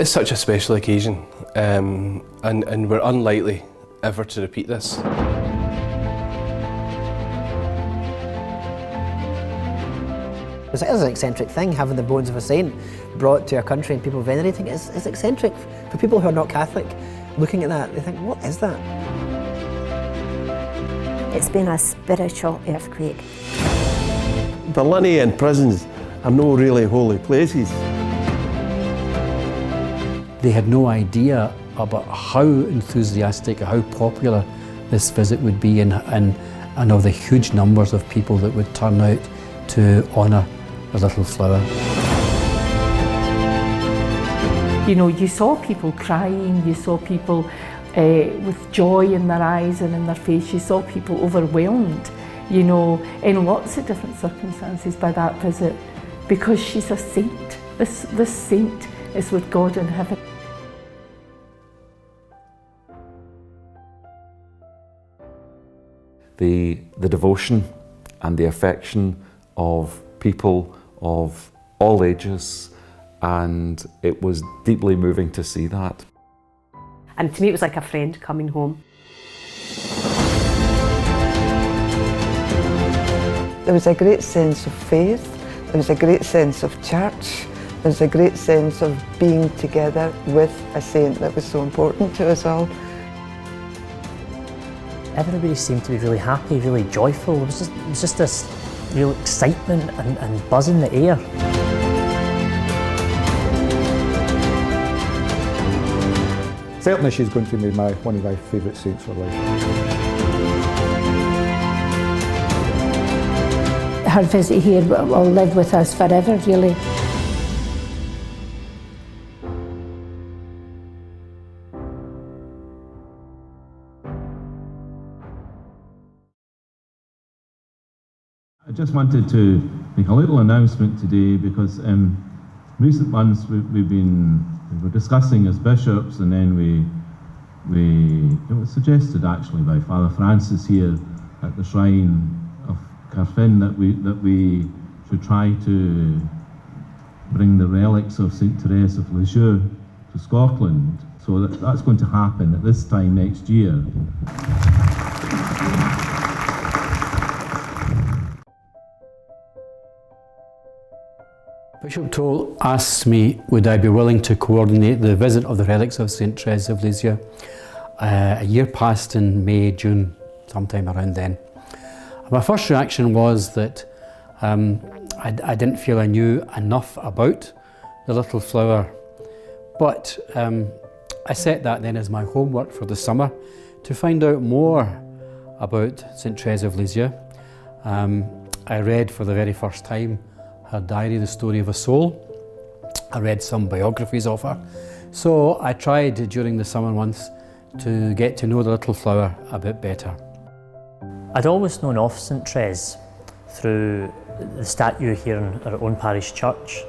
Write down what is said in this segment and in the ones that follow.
It's such a special occasion, and we're unlikely ever to repeat this. It is an eccentric thing, having the bones of a saint brought to a country and people venerating it. It's eccentric. For people who are not Catholic, looking at that, they think, what is that? It's been a spiritual earthquake. The Linny and prisons are no really holy places. They had no idea about how enthusiastic, how popular this visit would be and of the huge numbers of people that would turn out to honour the little flower. You know, you saw people crying, you saw people with joy in their eyes and in their face, you saw people overwhelmed, you know, in lots of different circumstances by that visit, because she's a saint. This saint is with God in heaven. The devotion and the affection of people of all ages, and it was deeply moving to see that. And to me it was like a friend coming home. There was a great sense of faith, there was a great sense of church, there was a great sense of being together with a saint that was so important to us all. Everybody seemed to be really happy, really joyful. It was just this real excitement and buzz in the air. Certainly she's going to be one of my favourite saints for life. Her visit here will live with us forever, really. I just wanted to make a little announcement today because in recent months we were discussing as bishops, and then it was suggested actually by Father Francis here at the shrine of Carfin that we should try to bring the relics of St Therese of Lisieux to Scotland. So that's going to happen at this time next year. Bishop Toll asked me would I be willing to coordinate the visit of the relics of St Therese of Lisieux. A year passed in May, June, sometime around then. My first reaction was that I didn't feel I knew enough about the little flower, but I set that then as my homework for the summer to find out more about St Therese of Lisieux. I read for the very first time her diary, The Story of a Soul. I read some biographies of her. So I tried during the summer months to get to know the little flower a bit better. I'd always known of St Therese through the statue here in our own parish church,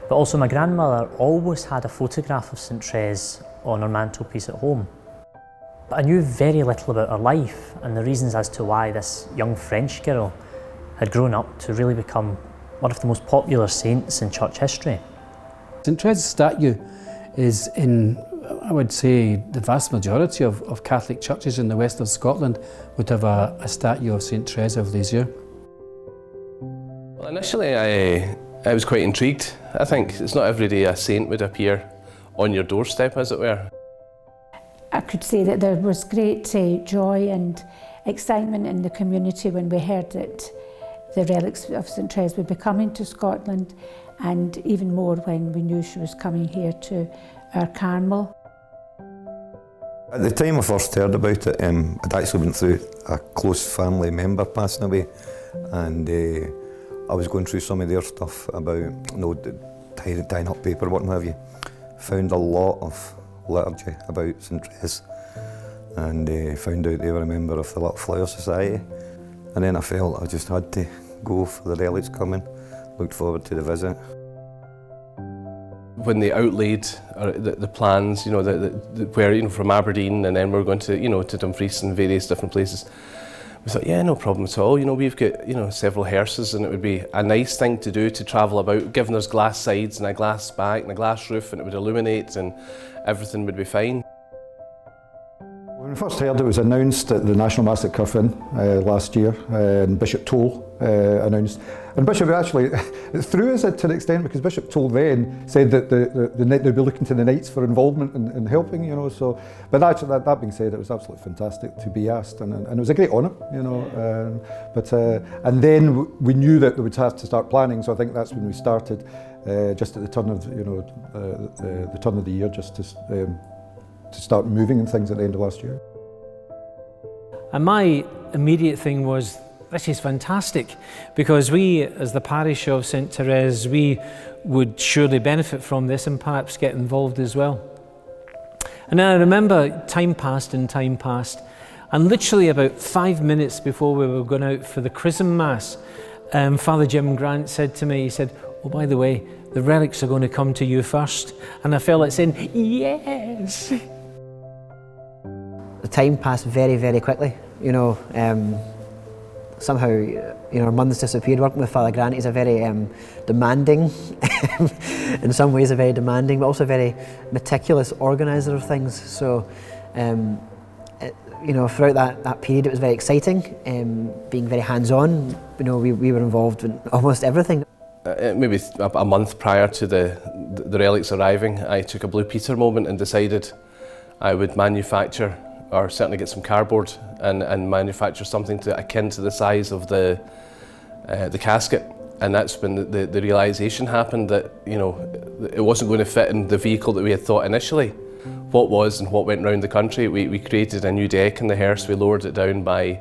but also my grandmother always had a photograph of St Therese on her mantelpiece at home. But I knew very little about her life and the reasons as to why this young French girl had grown up to really become one of the most popular saints in church history. St Therese's statue is in, I would say, the vast majority of Catholic churches in the west of Scotland would have a statue of St Therese of Lisieux. Well, initially I was quite intrigued. I think it's not every day a saint would appear on your doorstep, as it were. I could say that there was great joy and excitement in the community when we heard that the relics of St Therese would be coming to Scotland, and even more when we knew she was coming here to our Carmel. At the time I first heard about it, I'd actually went through a close family member passing away, and I was going through some of their stuff about tying up paperwork and what have you. Found a lot of liturgy about St Therese, and found out they were a member of the Little Flower Society. And then I felt I just had to go for the relics coming. Looked forward to the visit. When they outlaid the plans, where from Aberdeen, and then we're going to to Dumfries and various different places, We thought, yeah, no problem at all. You know, we've got, you know, several hearses, and it would be a nice thing to do to travel about, given there's glass sides and a glass back and a glass roof, and it would illuminate and everything would be fine. When we first heard it was announced at the National Mass at Carfin last year, and Bishop Toll announced, and Bishop actually threw us to an extent, because Bishop Toll then said that they'd be looking to the Knights for involvement in helping, you know. So, but actually, that being said, it was absolutely fantastic to be asked, and it was a great honour, you know. And then we knew that they would have to start planning, so I think that's when we started, just at the turn of the turn of the year, just to start moving and things at the end of last year. And my immediate thing was, this is fantastic, because we, as the parish of St Therese, we would surely benefit from this and perhaps get involved as well. And then I remember time passed, and literally about 5 minutes before we were going out for the Chrism Mass, Father Jim Grant said to me, he said, oh, by the way, the relics are going to come to you first. And I felt like saying, yes. The time passed very, very quickly, you know. Somehow, you know, our months disappeared. Working with Father Grant, he's a very demanding, in some ways a very demanding, but also a very meticulous organiser of things. So, you know, throughout that period it was very exciting, being very hands-on. You know, we were involved in almost everything. Maybe a month prior to the relics arriving, I took a Blue Peter moment and decided I would manufacture, or certainly get some cardboard and manufacture something akin to the size of the casket. And that's when the realisation happened that, you know, it wasn't going to fit in the vehicle that we had thought initially. What was and what went around the country, we created a new deck in the hearse. We lowered it down by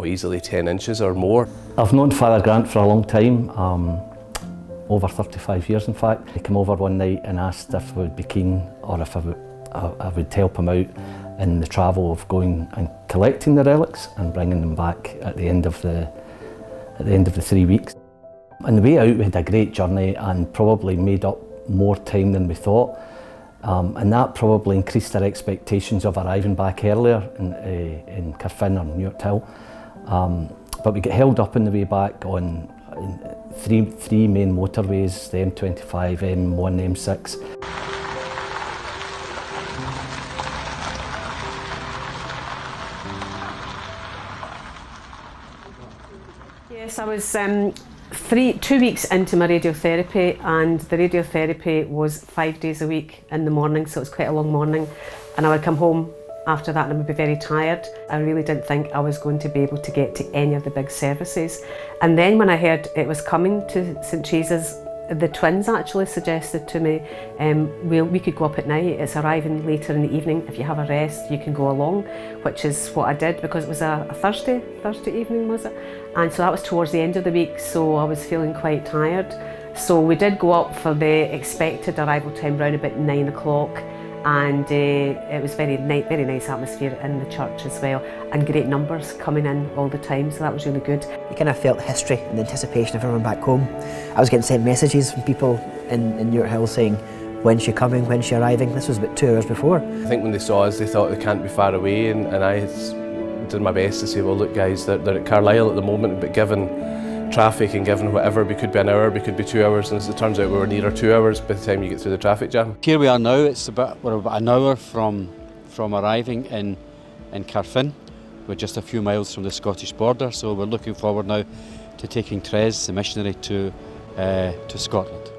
easily 10 inches or more. I've known Father Grant for a long time, over 35 years in fact. He came over one night and asked if I would be keen, or if I would help him out in the travel of going and collecting the relics and bringing them back at the end of the 3 weeks. On the way out we had a great journey and probably made up more time than we thought, and that probably increased our expectations of arriving back earlier in Carfin or Newart Hill. But we got held up on the way back on three main motorways, the M25, M1, M6. Yes, I was 2 weeks into my radiotherapy, and the radiotherapy was 5 days a week in the morning, so it was quite a long morning, and I would come home after that and I would be very tired. I really didn't think I was going to be able to get to any of the big services. And then when I heard it was coming to St Therese's, the twins actually suggested to me, we could go up at night, it's arriving later in the evening, if you have a rest you can go along, which is what I did, because it was a Thursday evening, was it? And so that was towards the end of the week, so I was feeling quite tired. So we did go up for the expected arrival time round about 9 o'clock, and it was very nice atmosphere in the church as well, and great numbers coming in all the time, so that was really good. You kind of felt history and the anticipation of everyone back home. I was getting sent messages from people in Newart Hill saying, when's she coming, when's she arriving? This was about 2 hours before. I think when they saw us they thought they can't be far away, and I did my best to say, well look guys, they're at Carlisle at the moment, but given traffic and given whatever, we could be an hour, we could be 2 hours, and as it turns out we were nearer 2 hours by the time you get through the traffic jam. Here we are now, we're about an hour from arriving in Carfin. We're just a few miles from the Scottish border, so we're looking forward now to taking Therese, the missionary, to Scotland.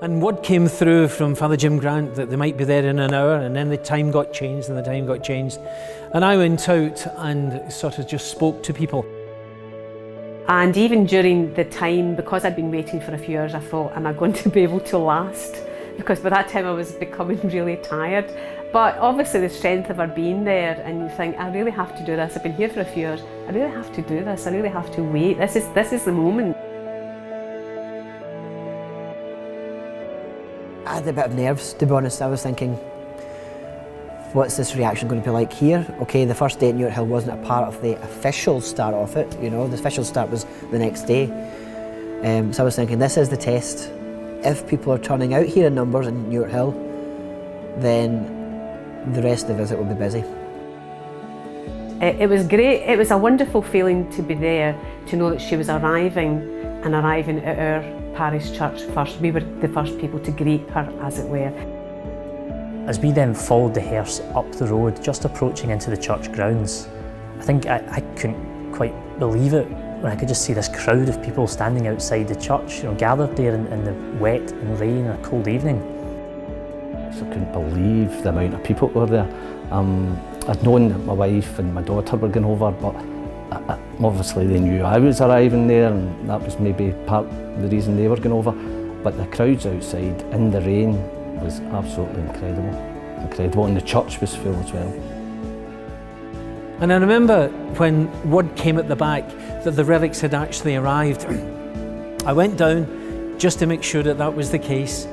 And word came through from Father Jim Grant that they might be there in an hour, and then the time got changed and the time got changed. And I went out and sort of just spoke to people. And even during the time, because I'd been waiting for a few hours, I thought, am I going to be able to last? Because by that time I was becoming really tired. But obviously the strength of her being there, and you think, I really have to do this. I've been here for a few hours. I really have to do this. I really have to wait. This is the moment. I had a bit of nerves, to be honest. I was thinking, what's this reaction going to be like here? Okay, the first day at Newart Hill wasn't a part of the official start of it, you know, the official start was the next day. So I was thinking, this is the test. If people are turning out here in numbers in Newart Hill, then the rest of the visit will be busy. It was great. It was a wonderful feeling to be there, to know that she was arriving at our parish church first. We were the first people to greet her, as it were. As we then followed the hearse up the road, just approaching into the church grounds, I think I couldn't quite believe it when I could just see this crowd of people standing outside the church, gathered there in the wet and rain and a cold evening. I couldn't believe the amount of people that were there. I'd known that my wife and my daughter were going over, but obviously they knew I was arriving there, and that was maybe part of the reason they were going over. But the crowds outside in the rain was absolutely incredible, and the church was full as well. And I remember when word came at the back that the relics had actually arrived, I went down just to make sure that that was the case,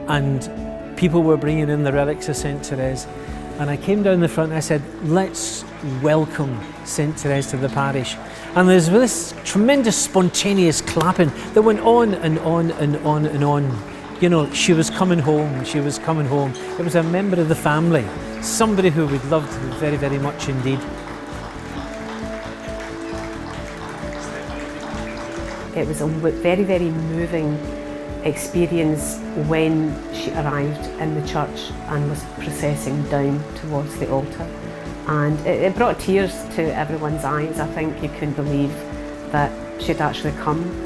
and people were bringing in the relics of St Therese. And I came down the front and I said, let's welcome St Therese to the parish. And there's this tremendous spontaneous clapping that went on and on and on and on. She was coming home, she was coming home. It was a member of the family, somebody who we loved very, very much indeed. It was a very, very moving experience when she arrived in the church and was processing down towards the altar. And it brought tears to everyone's eyes. I think you couldn't believe that she'd actually come.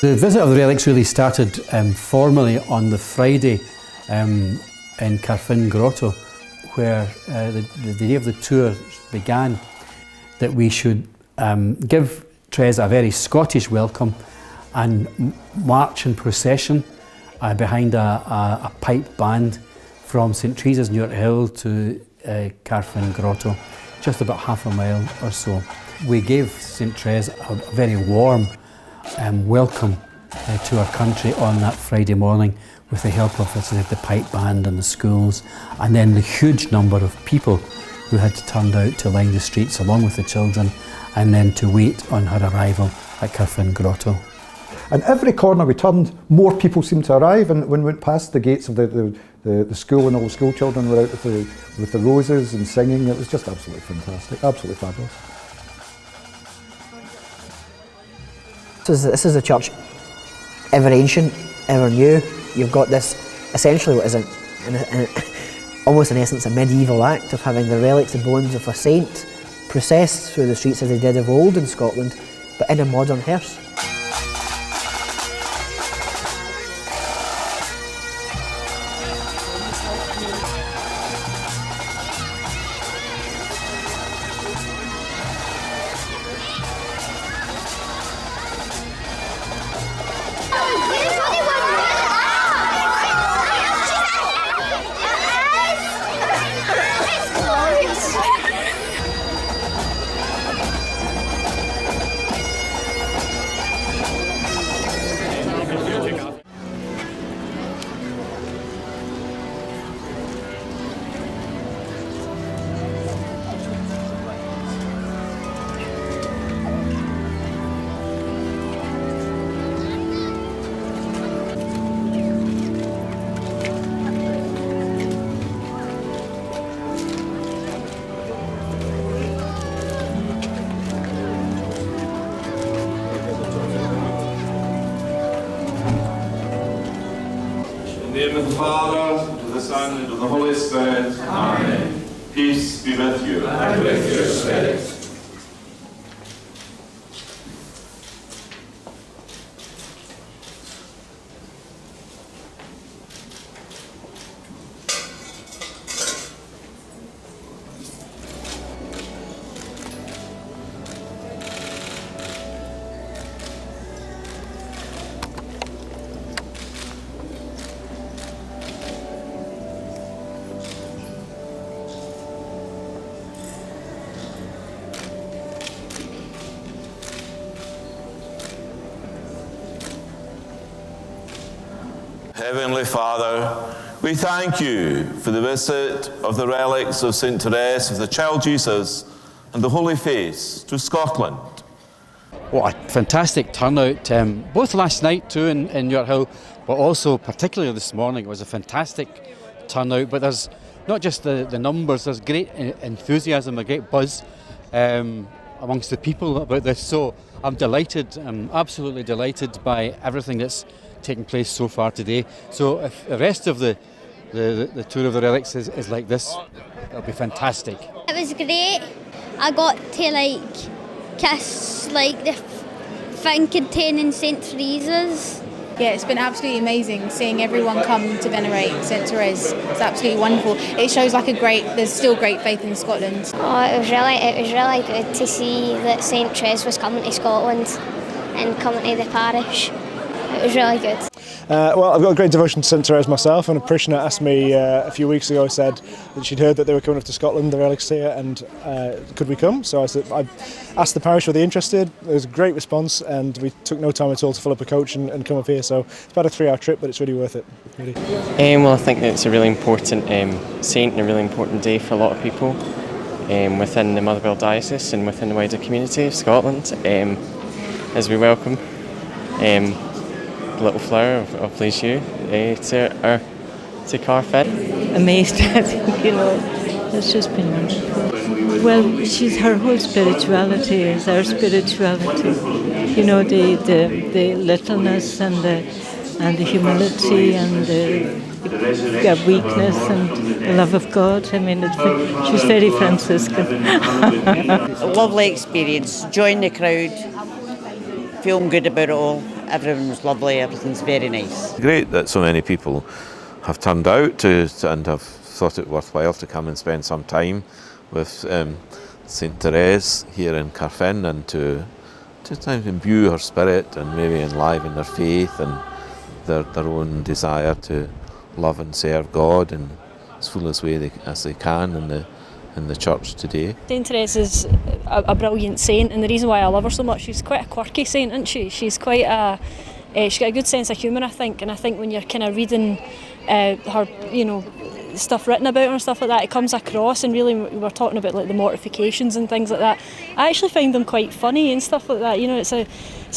The visit of the relics really started formally on the Friday in Carfin Grotto, where the day of the tour began, that we should give Therese a very Scottish welcome and march in procession behind a pipe band from St Therese's Newark Hill to Carfin Grotto, just about half a mile or so. We gave St Therese a very warm welcome to our country on that Friday morning with the help of the pipe band and the schools, and then the huge number of people who had turned out to line the streets along with the children and then to wait on her arrival at Carfin Grotto. And every corner we turned, more people seemed to arrive, and when we went past the gates of the school and all the school children were out with the roses and singing, it was just absolutely fantastic, absolutely fabulous. This is a church ever ancient, ever new. You've got this, essentially what is almost in essence a medieval act of having the relics and bones of a saint processed through the streets as they did of old in Scotland, but in a modern hearse. In the name of the Father, and of the Son, and of the Holy Spirit. Amen. Peace be with you. And with your spirit. Heavenly Father, we thank you for the visit of the relics of St Therese of the Child Jesus and the Holy Face to Scotland. What a fantastic turnout, both last night too in York Hill, but also particularly this morning. It was a fantastic turnout, but there's not just the numbers, there's great enthusiasm, a great buzz amongst the people about this. So I'm delighted, I'm absolutely delighted by everything that's taken place so far today. So if the rest of the tour of the relics is like this, it'll be fantastic. It was great. I got to kiss the thing containing St Therese's. Yeah, it's been absolutely amazing seeing everyone come to venerate St Therese. It's absolutely wonderful. It shows there's still great faith in Scotland. Oh, it was really good to see that St Therese was coming to Scotland and coming to the parish. It was really good. Well, I've got a great devotion to St Therese myself, and a parishioner asked me a few weeks ago, said that she'd heard that they were coming up to Scotland, the relics here, and could we come? So I asked the parish were they interested. There was a great response, and we took no time at all to fill up a coach and come up here. So it's about a 3-hour trip, but it's really worth it. Really. Well, I think that it's a really important saint and a really important day for a lot of people within the Motherwell Diocese and within the wider community of Scotland, as we welcome Little Flower of Please You to Carfin. Amazed, I think, it's just been wonderful. Well, her whole spirituality is our spirituality. The littleness and the humility and the weakness and the love of God. I mean, she's very Franciscan. A lovely experience. Join the crowd, feeling good about it all. Everyone was lovely, everything's very nice. Great that so many people have turned out and have thought it worthwhile to come and spend some time with St Therese here in Carfin and to imbue her spirit and maybe enliven their faith and their own desire to love and serve God in as fullest way as they can in the church today. St Therese is a brilliant saint, and the reason why I love her so much, she's quite a quirky saint, isn't she? She's quite she's got a good sense of humour, I think, and I think when you're kind of reading her, stuff written about her and stuff like that, it comes across, and really we're talking about the mortifications and things like that. I actually find them quite funny and stuff like that. It's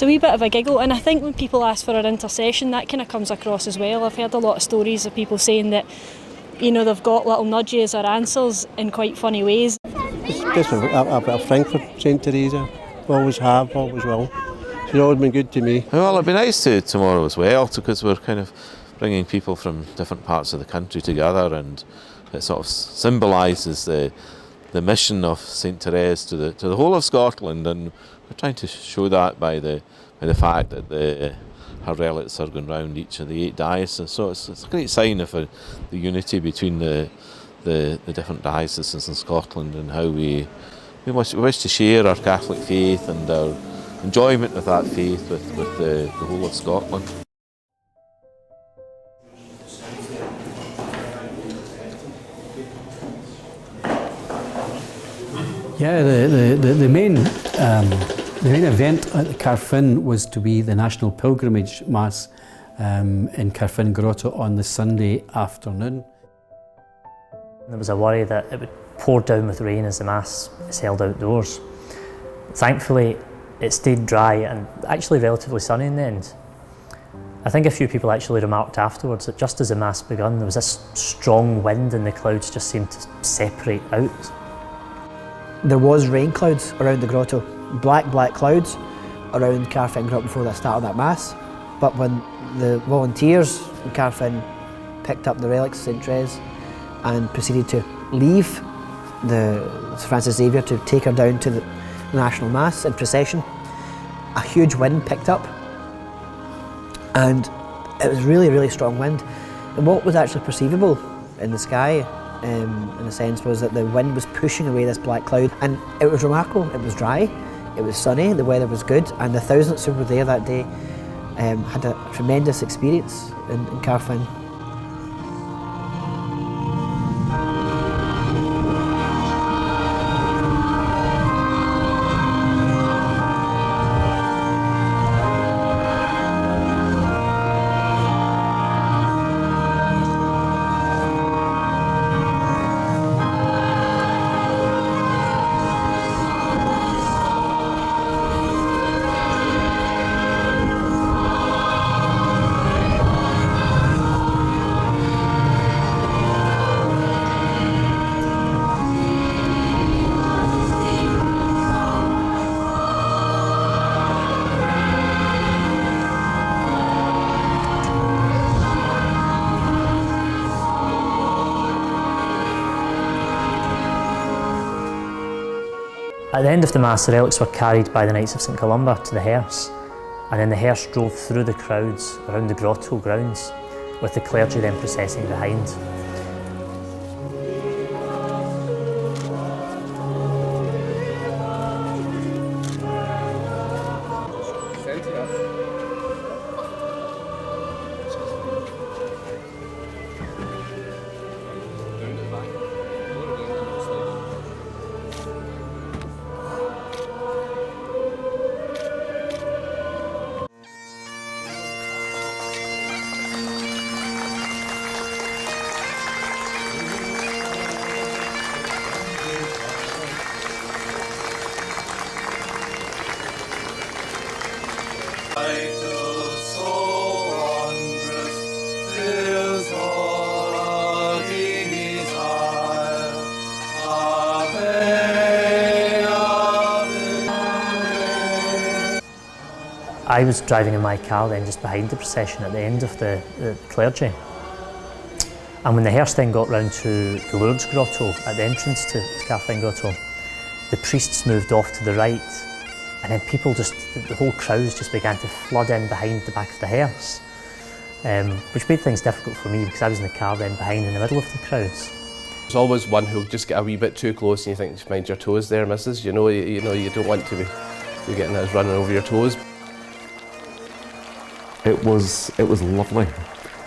a wee bit of a giggle, and I think when people ask for her intercession, that kind of comes across as well. I've heard a lot of stories of people saying that they've got little nudges or answers in quite funny ways. Just a thing for St Teresa. Always have, always will. She's always been good to me. Well, it'd be nice to tomorrow as well, because we're kind of bringing people from different parts of the country together, and it sort of symbolises the mission of St Therese to the whole of Scotland, and we're trying to show that by the fact that her relics are going round each of the 8 dioceses. So it's a great sign of the unity between the different dioceses in Scotland, and how we wish to share our Catholic faith and our enjoyment of that faith with the whole of Scotland. Yeah, the main event at the Carfin was to be the National Pilgrimage Mass in Carfin Grotto on the Sunday afternoon. There was a worry that it would pour down with rain as the Mass is held outdoors. Thankfully, it stayed dry and actually relatively sunny in the end. I think a few people actually remarked afterwards that just as the Mass begun, there was this strong wind and the clouds just seemed to separate out. There was rain clouds around the grotto, black clouds around Carfin Grotto before the start of that Mass. But when the volunteers in Carfin picked up the relics of St Therese and proceeded to leave the Francis Xavier to take her down to the National Mass in procession, a huge wind picked up, and it was really strong wind. And what was actually perceivable in the sky, in a sense, was that the wind was pushing away this black cloud, and it was remarkable. It was dry, it was sunny, the weather was good, and the thousands who were there that day had a tremendous experience in Carfin. At the end of the Mass, the relics were carried by the Knights of St Columba to the hearse, and then the hearse drove through the crowds around the grotto grounds, with the clergy then processing behind. I was driving in my car then just behind the procession at the end of the clergy. And when the hearse then got round to the Lourdes Grotto at the entrance to Catherine Grotto, the priests moved off to the right, and then people just, the whole crowds just began to flood in behind the back of the hearse, which made things difficult for me because I was in the car then behind in the middle of the crowds. There's always one who'll just get a wee bit too close and you think, mind your toes there, missus. You know you don't want to be getting us running over your toes. It was lovely.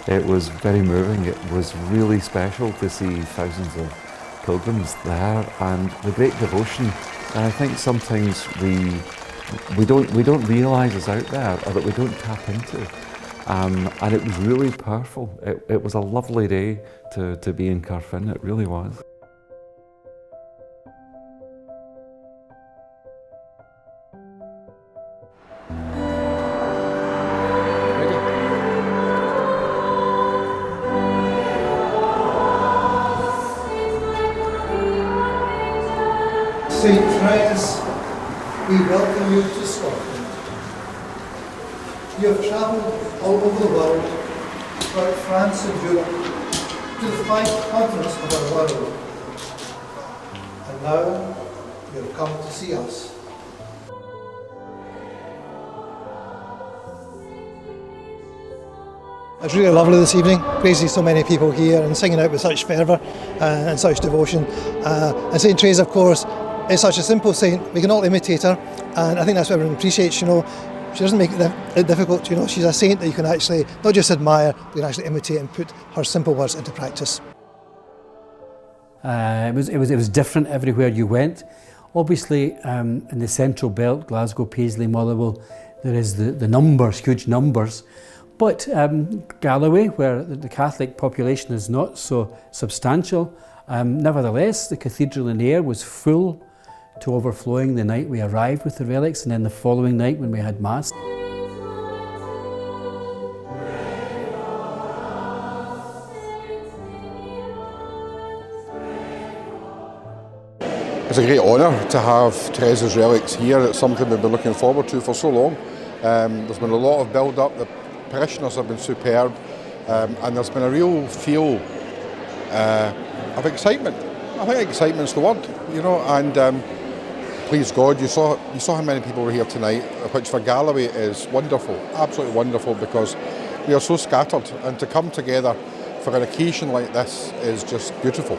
It was very moving. It was really special to see thousands of pilgrims there and the great devotion. And I think sometimes we don't realise is out there or that we don't tap into. And it was really powerful. It was a lovely day to be in Carfin. It really was. St Therese, we welcome you to Scotland. You have travelled all over the world, throughout France and Europe, to the 5 continents of our world. And now you have come to see us. It's really lovely this evening. Great to see so many people here and singing out with such fervour and such devotion. And St Therese, of course, is such a simple saint. We can all imitate her, and I think that's what everyone appreciates. She doesn't make it difficult. She's a saint that you can actually not just admire, but you can actually imitate and put her simple words into practice. It was different everywhere you went. Obviously, in the central belt, Glasgow, Paisley, Motherwell, there is the numbers, huge numbers. But Galloway, where the Catholic population is not so substantial, nevertheless, the cathedral in Ayr was full to overflowing the night we arrived with the relics, and then the following night when we had Mass. It's a great honour to have Therese's relics here. It's something we've been looking forward to for so long. There's been a lot of build-up. The parishioners have been superb, and there's been a real feel of excitement. I think excitement's the word, and please God, you saw how many people were here tonight, which for Galloway is wonderful, absolutely wonderful, because we are so scattered, and to come together for an occasion like this is just beautiful.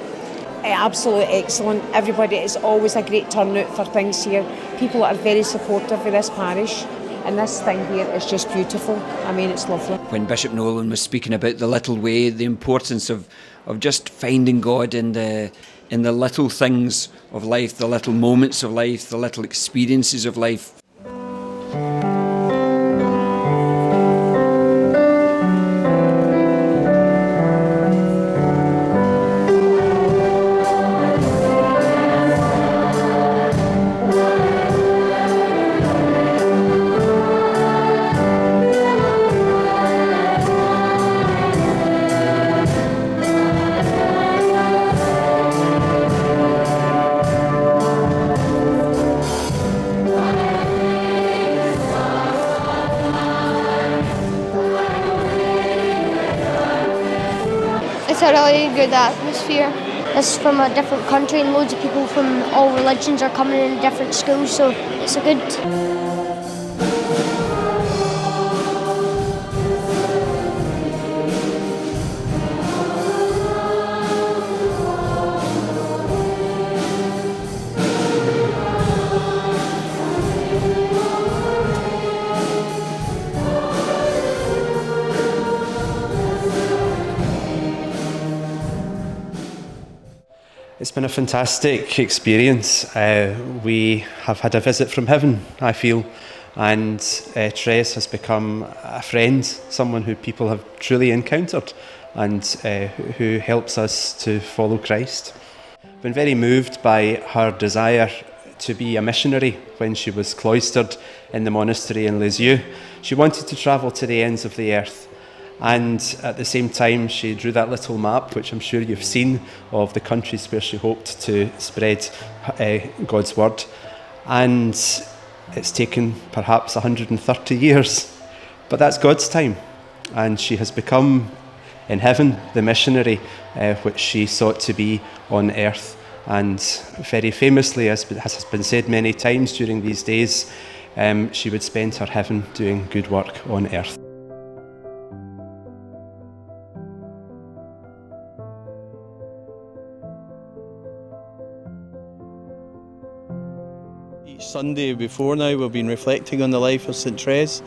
Absolutely excellent. Everybody, it's always a great turnout for things here. People are very supportive of this parish, and this thing here is just beautiful. I mean, it's lovely. When Bishop Nolan was speaking about the little way, the importance of just finding God in the little things of life, the little moments of life, the little experiences of life. It's a really good atmosphere. this is from a different country, and loads of people from all religions are coming in different schools, so it's a good. It's been a fantastic experience. We have had a visit from heaven, I feel, and Therese has become a friend, someone who people have truly encountered and who helps us to follow Christ. Been very moved by her desire to be a missionary when she was cloistered in the monastery in Lisieux. She wanted to travel to the ends of the earth. And at the same time, she drew that little map, which I'm sure you've seen, of the countries where she hoped to spread God's word. And it's taken perhaps 130 years, but that's God's time. And she has become, in heaven, the missionary which she sought to be on earth. And very famously, as has been said many times during these days, she would spend her heaven doing good work on earth. Each Sunday before now we've been reflecting on the life of St Therese,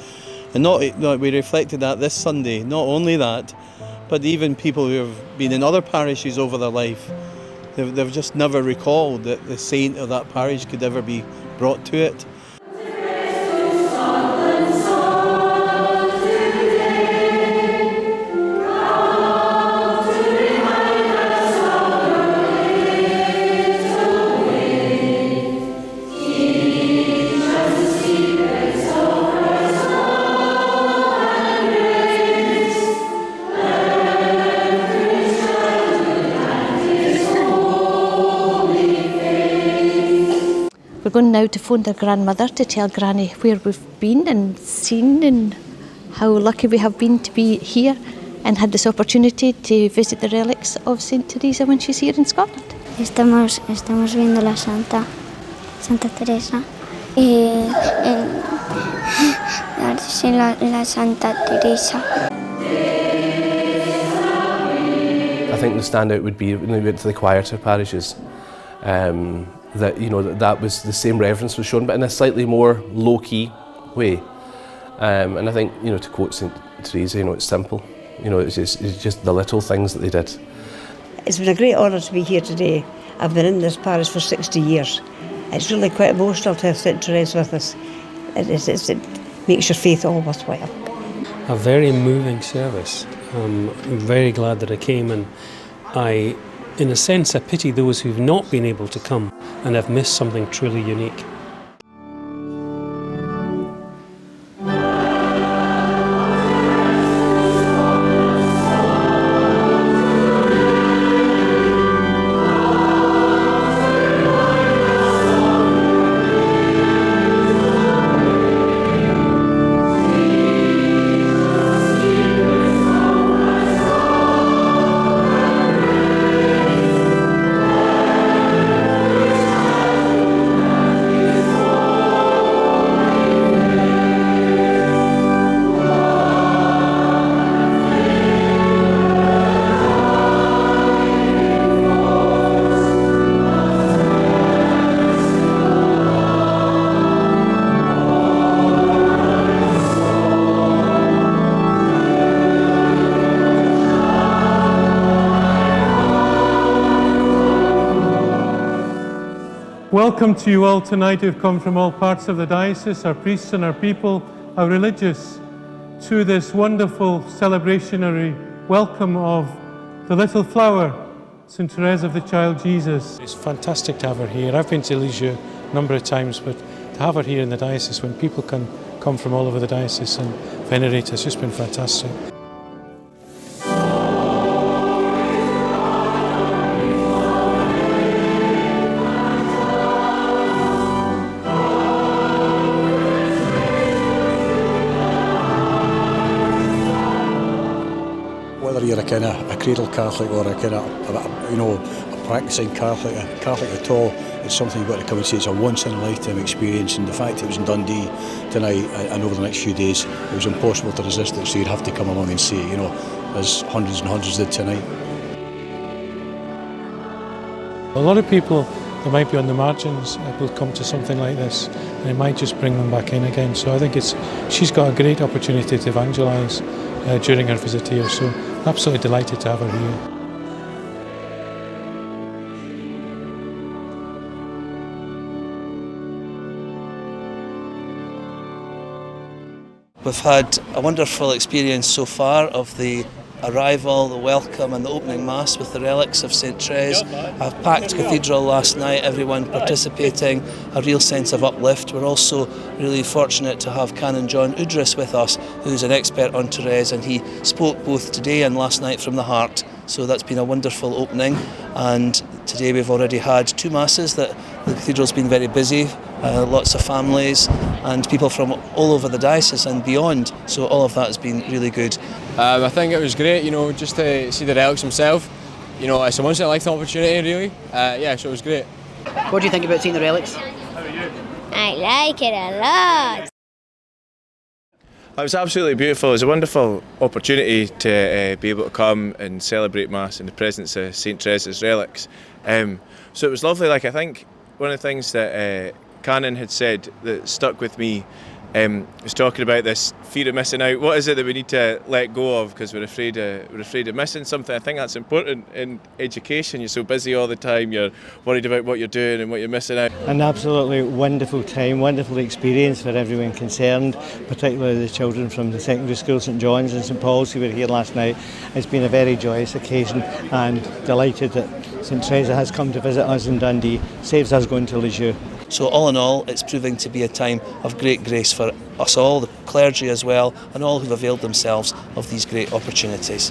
and we reflected that this Sunday. Not only that, but even people who have been in other parishes over their life, they've just never recalled that the saint of that parish could ever be brought to it. We're going now to phone their grandmother to tell Granny where we've been and seen and how lucky we have been to be here and had this opportunity to visit the relics of St Therese when she's here in Scotland. Estamos viendo la Santa Teresa y la Santa Teresa. I think the standout would be when we went to the quieter parishes. That was the same reverence was shown, but in a slightly more low-key way. And I think, to quote St Therese, it's simple. It's just the little things that they did. It's been a great honour to be here today. I've been in this parish for 60 years. It's really quite emotional to have St Therese with us. It makes your faith all worthwhile. A very moving service. I'm very glad that I came, and in a sense, I pity those who've not been able to come and have missed something truly unique. Welcome to you all tonight who've come from all parts of the diocese, our priests and our people, our religious, to this wonderful celebrationary welcome of the little flower, St Therese of the Child Jesus. It's fantastic to have her here. I've been to Lisieux a number of times, but to have her here in the diocese when people can come from all over the diocese and venerate, it's just been fantastic. Whether you're a cradle Catholic or a practising Catholic at all, it's something you've got to come and see. It's a once-in-a-lifetime experience, and the fact it was in Dundee tonight and over the next few days, it was impossible to resist it, so you'd have to come along and see it, you know, as hundreds and hundreds did tonight. A lot of people that might be on the margins will come to something like this, and it might just bring them back in again. So I think she's got a great opportunity to evangelise during her visit here, so absolutely delighted to have her here. We've had a wonderful experience so far of the arrival, the welcome and the opening Mass with the Relics of St Therese. A packed cathedral last night, everyone participating, a real sense of uplift. We're also really fortunate to have Canon John Udris with us, who's an expert on Therese, and he spoke both today and last night from the heart. So that's been a wonderful opening, and today we've already had 2 Masses. That the cathedral's been very busy, lots of families and people from all over the diocese and beyond, so all of that has been really good. I think it was great, you know, just to see the relics himself. You know, it's a once in a lifetime opportunity, really. Yeah, so it was great. What do you think about seeing the relics? I like it a lot. It was absolutely beautiful. It was a wonderful opportunity to be able to come and celebrate Mass in the presence of St Therese's relics. So it was lovely. Like, I think one of the things that Canon had said that stuck with me was talking about this fear of missing out. What is it that we need to let go of because we're afraid of missing something? I think that's important in education. You're so busy all the time, you're worried about what you're doing and what you're missing out. An absolutely wonderful time, wonderful experience for everyone concerned, particularly the children from the secondary school, St John's and St Paul's, who were here last night. It's been a very joyous occasion, and delighted that St Teresa has come to visit us in Dundee, saves us going to Lisieux. So all in all, it's proving to be a time of great grace for us all, the clergy as well, and all who've availed themselves of these great opportunities.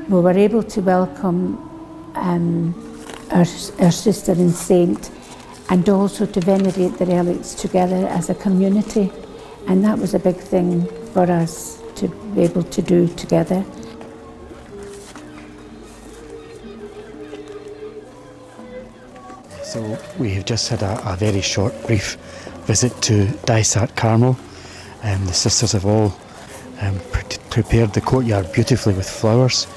We were able to welcome our sister and saint, and also to venerate the relics together as a community, and that was a big thing for us to be able to do together. So we have just had a very short, brief visit to Diocesan Carmel. The sisters have all prepared the courtyard beautifully with flowers,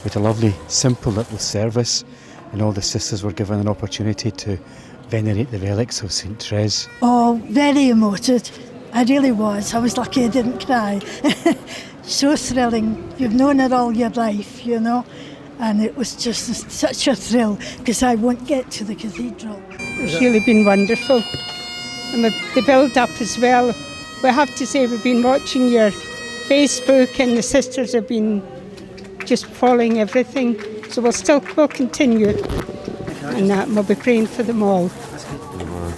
with a lovely, simple little service, and all the sisters were given an opportunity to venerate the relics of St Therese. Oh, very emoted. I really was. I was lucky I didn't cry. So thrilling. You've known her all your life, you know, and it was just such a thrill, because I won't get to the cathedral. It's really been wonderful. And the build-up as well. We have to say we've been watching your Facebook, and the sisters have been just following everything. So we'll continue, and we'll be praying for them all.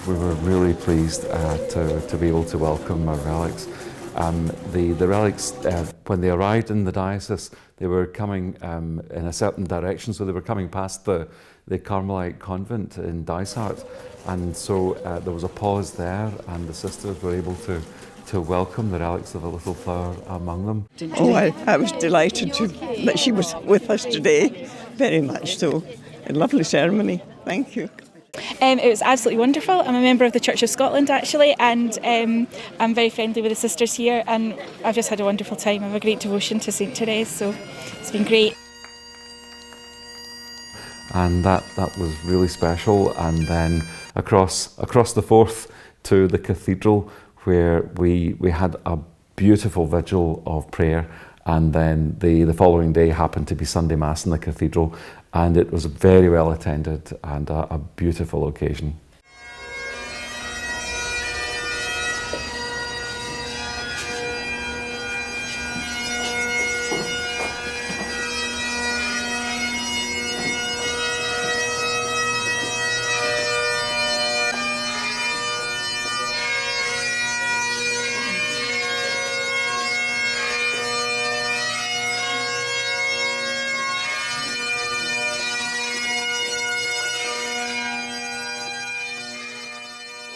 We were really pleased to be able to welcome our relics. The relics, when they arrived in the diocese, they were coming in a certain direction, so they were coming past the Carmelite convent in Dysart, and so there was a pause there, and the sisters were able to welcome the relics of a little flower among them. Oh, I was delighted that she was with us today, very much so. A lovely ceremony, thank you. It was absolutely wonderful. I'm a member of the Church of Scotland actually, and I'm very friendly with the sisters here, and I've just had a wonderful time. I have a great devotion to St Therese, so it's been great. And that was really special. And then across the Forth to the cathedral, where we had a beautiful vigil of prayer, and then the following day happened to be Sunday Mass in the cathedral, and it was very well attended and a beautiful occasion.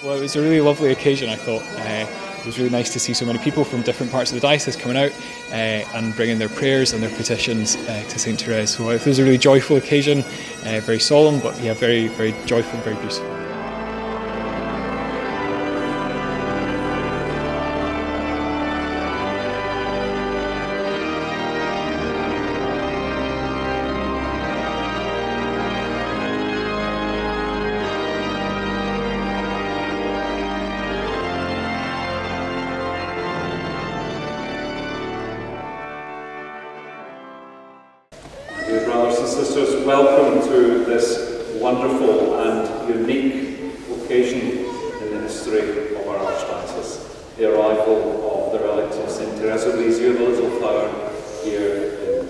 Well, it was a really lovely occasion, I thought. It was really nice to see so many people from different parts of the diocese coming out and bringing their prayers and their petitions to St Therese. So it was a really joyful occasion, very solemn, but yeah, very, very joyful, very beautiful. Dear brothers and sisters, welcome to this wonderful and unique occasion in the history of our Archdiocese, the arrival of the Relics of St Therese of Lisieux, the little flower here in.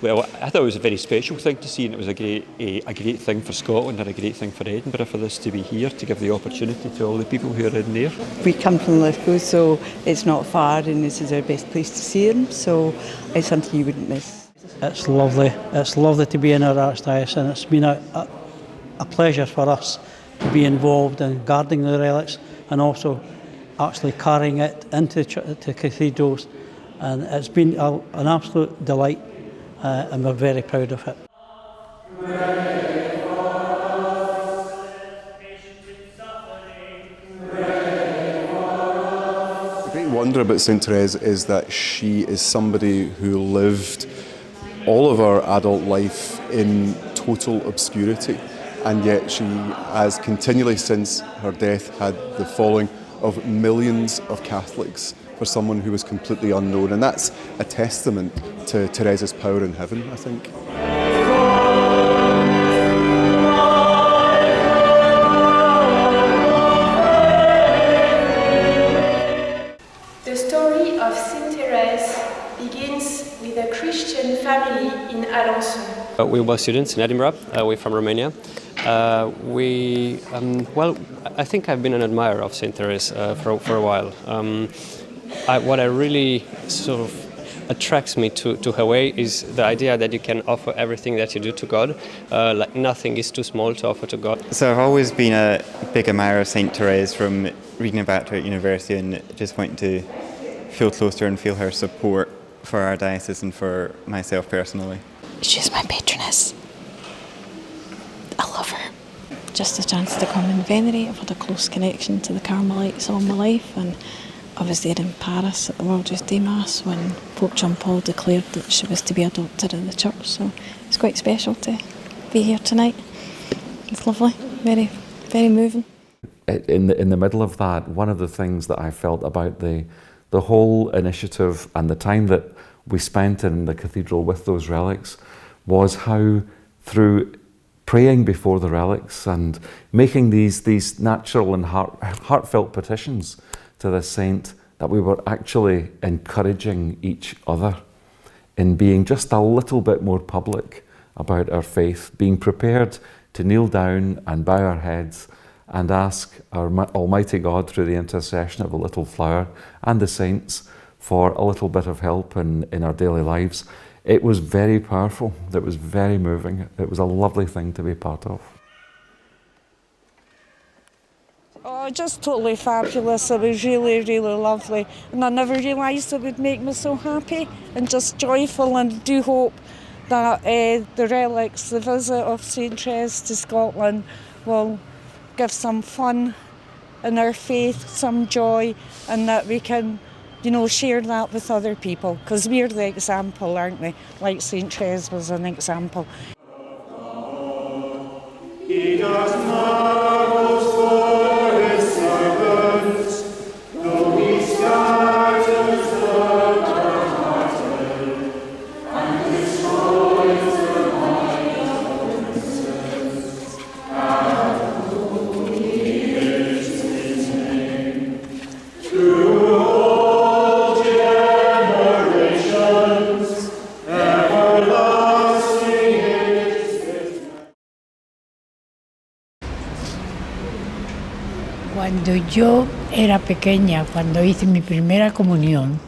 Well, I thought it was a very special thing to see, and it was a great thing for Scotland and a great thing for Edinburgh for this to be here, to give the opportunity to all the people who are in there. We come from Glasgow, so it's not far, and this is our best place to see them, so it's something you wouldn't miss. It's lovely. It's lovely to be in our Archdiocese, and it's been a pleasure for us to be involved in guarding the relics and also actually carrying it into the cathedrals. And it's been an absolute delight, and we're very proud of it. The great wonder about St Therese is that she is somebody who lived all of our adult life in total obscurity, and yet she has continually since her death had the following of millions of Catholics for someone who was completely unknown, and that's a testament to Therese's power in heaven, I think. The story of St Therese begins with a Christian family in Alençon. We were students in Edinburgh. We're from Romania. I think I've been an admirer of St Therese for a while. What I really sort of attracts me to her way is the idea that you can offer everything that you do to God. Like nothing is too small to offer to God. So I've always been a big admirer of St Therese from reading about her at university and just wanting to feel close to her and feel her support for our diocese and for myself personally. She's my patroness. I love her. Just a chance to come and venerate. I've had a close connection to the Carmelites all my life, and I was there in Paris at the World Youth Day Mass when Pope John Paul declared that she was to be a doctor in the church, so it's quite special to be here tonight. It's lovely, very, very moving. In the middle of that, one of the things that I felt about the whole initiative and the time that we spent in the cathedral with those relics was how through praying before the relics and making these natural and heartfelt petitions to the saint, that we were actually encouraging each other in being just a little bit more public about our faith, being prepared to kneel down and bow our heads and ask our Almighty God through the intercession of the little flower and the saints for a little bit of help in our daily lives. It was very powerful, it was very moving, it was a lovely thing to be part of. Oh, just totally fabulous. It was really, really lovely. And I never realised it would make me so happy and just joyful, and do hope that the relics, the visit of St Therese to Scotland will give some fun in our faith, some joy, and that we can, share that with other people, because we're the example, aren't we? Like St Therese was an example. He does marvels for his servants, though he scatters the downhearted and destroys the mind of princes. Hallelujah is his name. Through all generations, everlasting is his name. Cuando yo era pequeña, cuando hice mi primera comunión,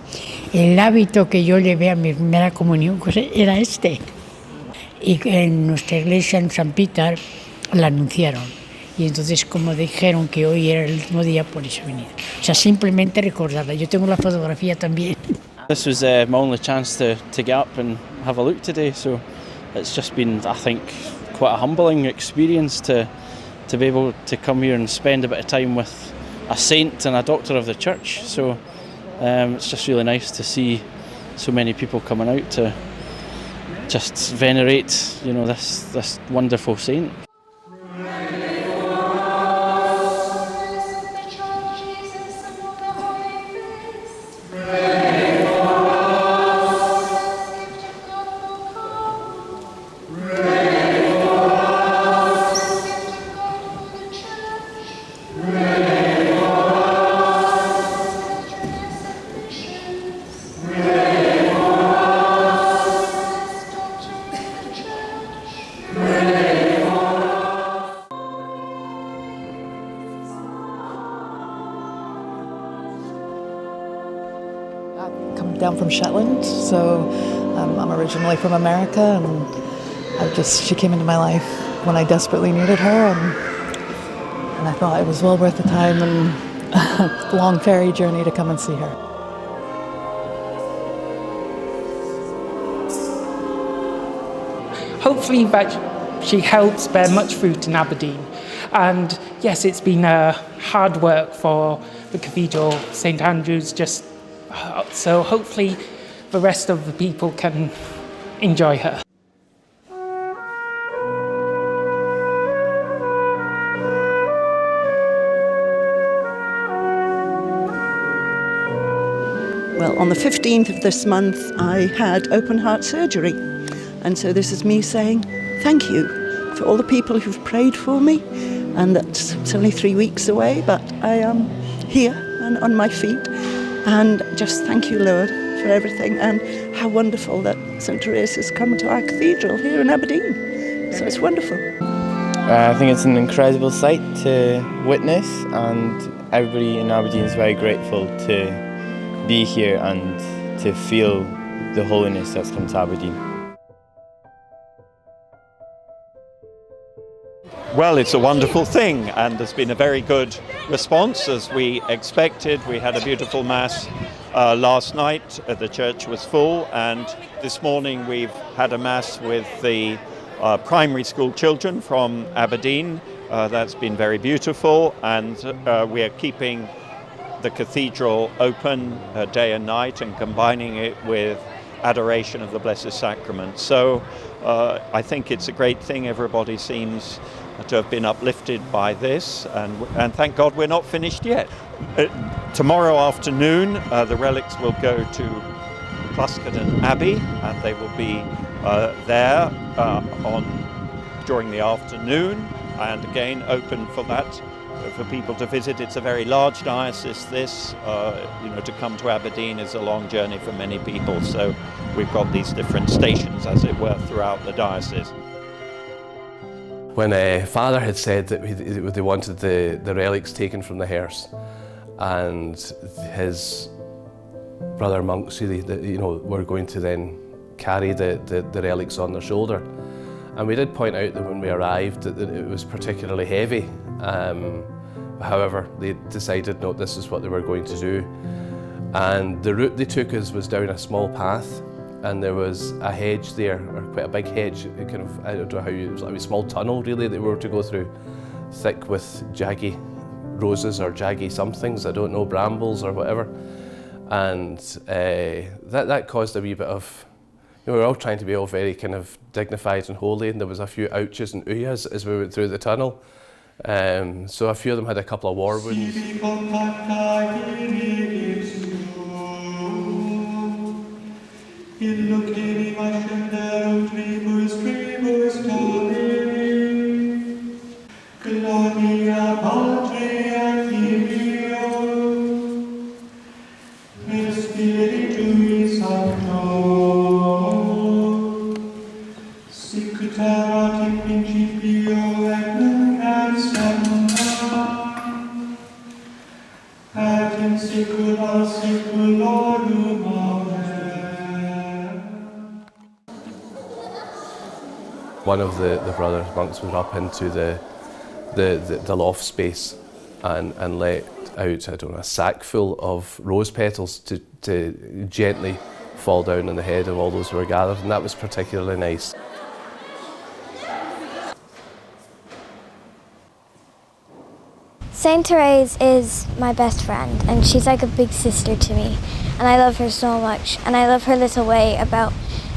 el hábito que yo llevé a mi primera comunión era este. Y en nuestra iglesia en San Peter la anunciaron. y entonces como dijeron que hoy era el último día, por eso venía. O sea, simplemente recordarla. Yo tengo la fotografía también. This was my only chance to get up and have a look today, so it's just been, I think, quite a humbling experience to be able to come here and spend a bit of time with a saint and a doctor of the church. So it's just really nice to see so many people coming out to just venerate, you know, this wonderful saint. Down from Shetland, so I'm originally from America, and she came into my life when I desperately needed her, and I thought it was well worth the time and a long ferry journey to come and see her. Hopefully that she helps bear much fruit in Aberdeen. And yes, it's been hard work for the Cathedral, St Andrews, so hopefully the rest of the people can enjoy her. Well, on the 15th of this month, I had open heart surgery. And so this is me saying thank you for all the people who've prayed for me. And it's only 3 weeks away, but I am here and on my feet. And just thank you, Lord, for everything, and how wonderful that St Therese has come to our cathedral here in Aberdeen. So it's wonderful. I think it's an incredible sight to witness, and everybody in Aberdeen is very grateful to be here and to feel the holiness that's come to Aberdeen. Well, it's a wonderful thing, and there's been a very good response as we expected. We had a beautiful Mass last night. The church was full, and this morning we've had a Mass with the primary school children from Aberdeen. That's been very beautiful, and we are keeping the cathedral open day and night and combining it with adoration of the Blessed Sacrament. So I think it's a great thing. Everybody seems to have been uplifted by this, and thank God we're not finished yet. Tomorrow afternoon the relics will go to Claskedon Abbey, and they will be there during the afternoon, and again open for that, for people to visit. It's a very large diocese, this. To come to Aberdeen is a long journey for many people, so we've got these different stations, as it were, throughout the diocese. When Father had said that they wanted the relics taken from the hearse, and his brother monks really, were going to then carry the relics on their shoulder. And we did point out that when we arrived that it was particularly heavy. However, they decided, no, this is what they were going to do. And the route they took us was down a small path, and there was a hedge there, or quite a big hedge, I don't know how it was like a small tunnel really that we were to go through, thick with jaggy roses or jaggy somethings, I don't know, brambles or whatever. And that caused a wee bit of, we were all trying to be all very kind of dignified and holy, and there was a few ouches and oohs as we went through the tunnel. So a few of them had a couple of war wounds. One of the brothers monks went up into the the loft space and let out, I don't know, a sack full of rose petals to gently fall down on the head of all those who were gathered, and that was particularly nice. St Therese is my best friend, and she's like a big sister to me, and I love her so much, and I love her little way about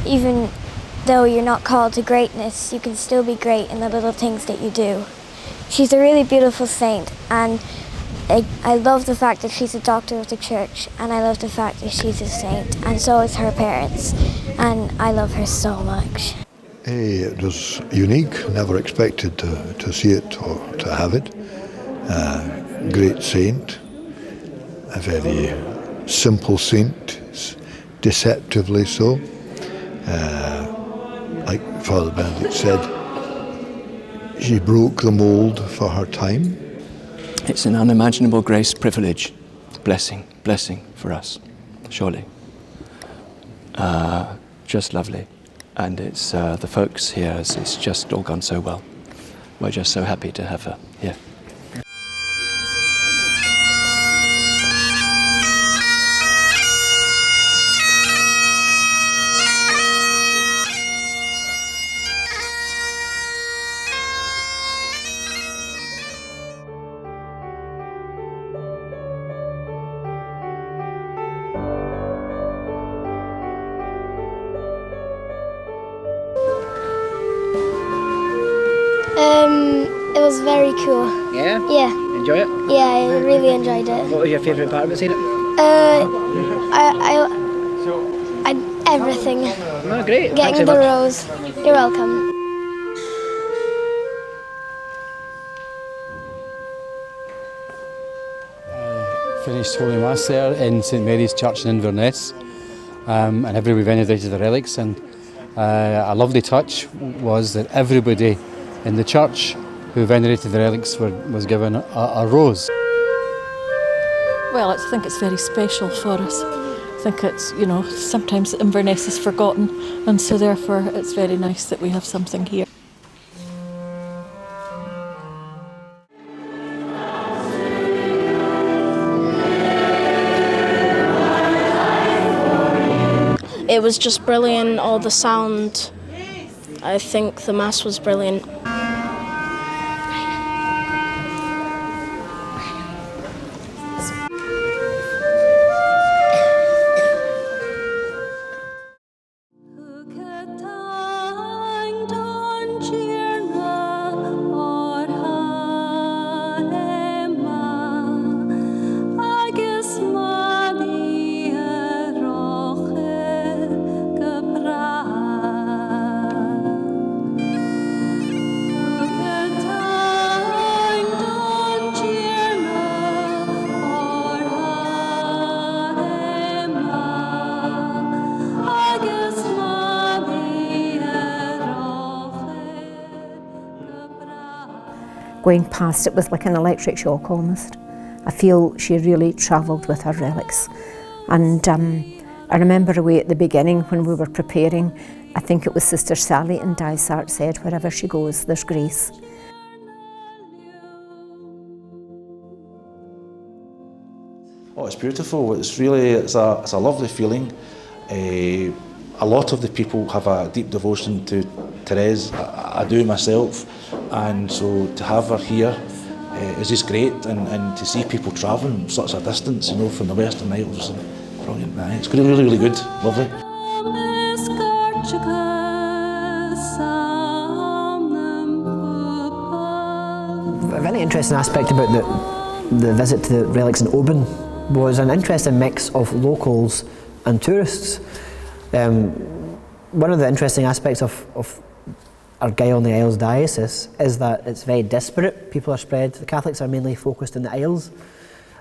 even though you're not called to greatness, you can still be great in the little things that you do. She's a really beautiful saint, and I love the fact that she's a doctor of the church, and I love the fact that she's a saint, and so is her parents, and I love her so much. It was unique, never expected to see it or to have it. Great saint, a very simple saint, deceptively so. Like Father Benedict said, she broke the mould for her time. It's an unimaginable grace, privilege, blessing for us, surely. Just lovely. And it's the folks here, it's just all gone so well. We're just so happy to have her here. It was very cool. Yeah? Yeah. Enjoy it? Yeah, I really enjoyed it. What was your favourite part of it, seeing it? Everything. Oh, great. Thanks Getting so the much. rose. You're welcome. Finished Holy Mass there in St Mary's Church in Inverness, and everybody venerated the relics, and a lovely touch was that everybody in the church who venerated the relics was given a rose. Well, I think it's very special for us. I think it's, sometimes Inverness is forgotten, and so therefore it's very nice that we have something here. It was just brilliant, all the sound. I think the Mass was brilliant. Going past it was like an electric shock almost. I feel she really travelled with her relics. And I remember away at the beginning when we were preparing, I think it was Sister Sally in Dysart said, wherever she goes, there's grace. Oh, it's beautiful. It's a lovely feeling. A lot of the people have a deep devotion to Therese. I do myself, and so to have her here is just great, and to see people travelling such a distance, from the Western Isles, brilliant. It's really, really good, lovely. A very interesting aspect about the visit to the relics in Oban was an interesting mix of locals and tourists. One of the interesting aspects of Argyll and the Isles Diocese is that it's very disparate. People are spread. The Catholics are mainly focused in the Isles,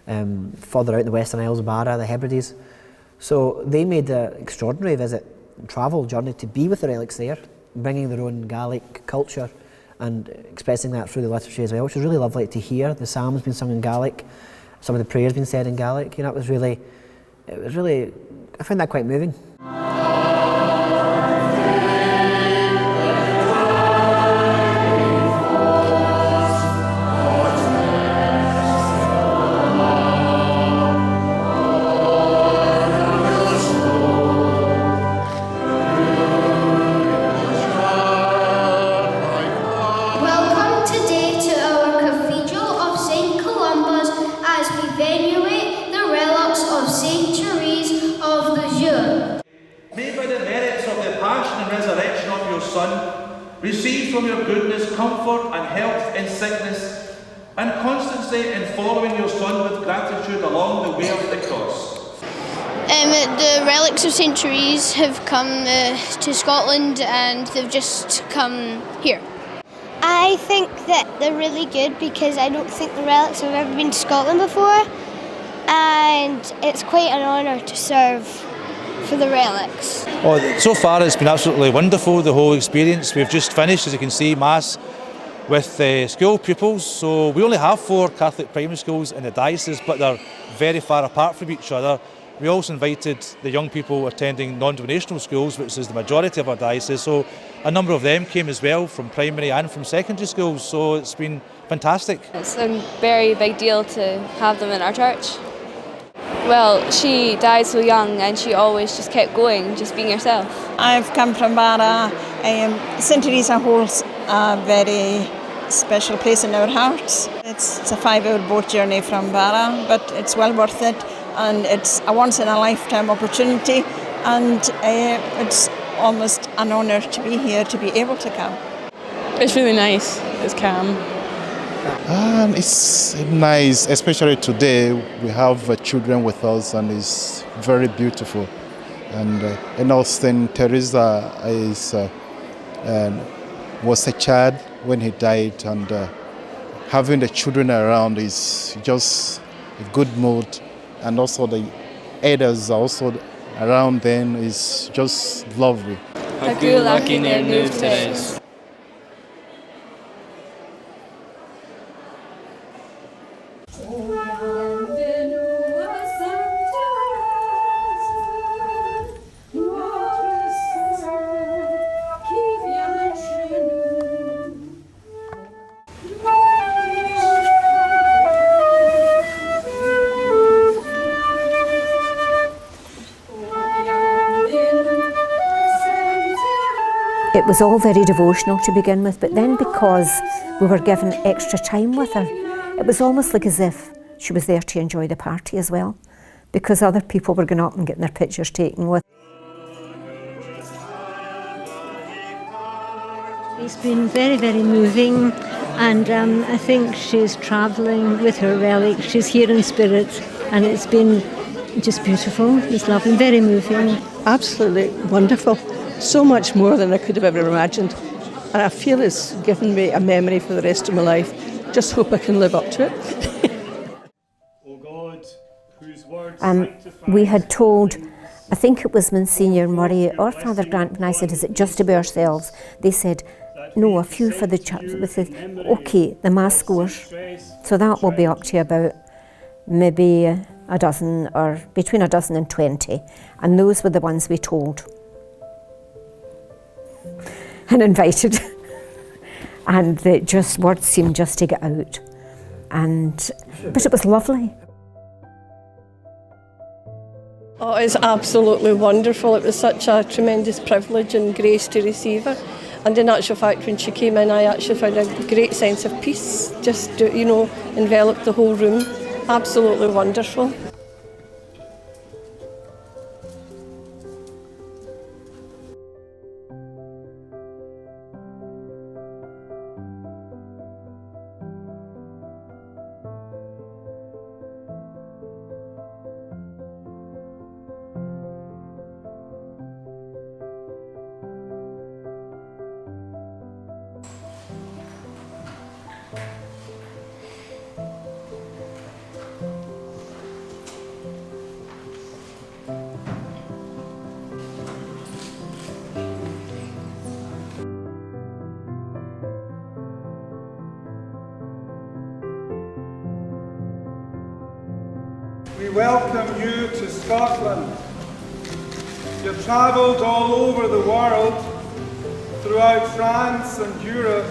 further out in the Western Isles, Barra, the Hebrides. So they made an extraordinary travel journey to be with the relics there, bringing their own Gaelic culture and expressing that through the liturgy as well, which was really lovely to hear. The psalms being sung in Gaelic, some of the prayers being said in Gaelic. It was really, I found that quite moving. Son, receive from your goodness comfort and health in sickness, and constancy in following your Son with gratitude along the way of the cross. The Relics of St Therese have come to Scotland and they've just come here. I think that they're really good because I don't think the Relics have ever been to Scotland before, and it's quite an honour to serve for the Relics. Oh, so far it's been absolutely wonderful, the whole experience. We've just finished, as you can see, Mass with school pupils. So we only have 4 Catholic primary schools in the diocese, but they're very far apart from each other. We also invited the young people attending non-denominational schools, which is the majority of our diocese. So a number of them came as well from primary and from secondary schools. So it's been fantastic. It's a very big deal to have them in our church. Well, she died so young and she always just kept going, just being herself. I've come from Barra. St Teresa holds a very special place in our hearts. It's a 5-hour boat journey from Barra, but it's well worth it, and it's a once-in-a-lifetime opportunity, and it's almost an honour to be here, to be able to come. It's really nice. It's calm. It's nice, especially today. We have children with us, and it's very beautiful. And St Teresa was a child when he died, and having the children around is just a good mood, and also the elders are also around them is just lovely. It was all very devotional to begin with, but then because we were given extra time with her, it was almost like as if she was there to enjoy the party as well, because other people were going up and getting their pictures taken with. It's been very, very moving, and I think she's travelling with her relics. She's here in spirit, and it's been just beautiful. It's lovely, very moving. Absolutely wonderful. So much more than I could have ever imagined. And I feel it's given me a memory for the rest of my life. Just hope I can live up to it. We had told, I think it was Monsignor Murray or Father Grant, when I said, is it just to be ourselves? They said, no, a few for the church. We said, okay, the Mass goers. So that will be up to about maybe a dozen, or between a dozen and 20. And those were the ones we told and invited. And the words seemed just to get out. But it was lovely. Oh, it's absolutely wonderful. It was such a tremendous privilege and grace to receive her. And in actual fact, when she came in, I actually found a great sense of peace, just, enveloped the whole room. Absolutely wonderful. We welcome you to Scotland. You've travelled all over the world, throughout France and Europe,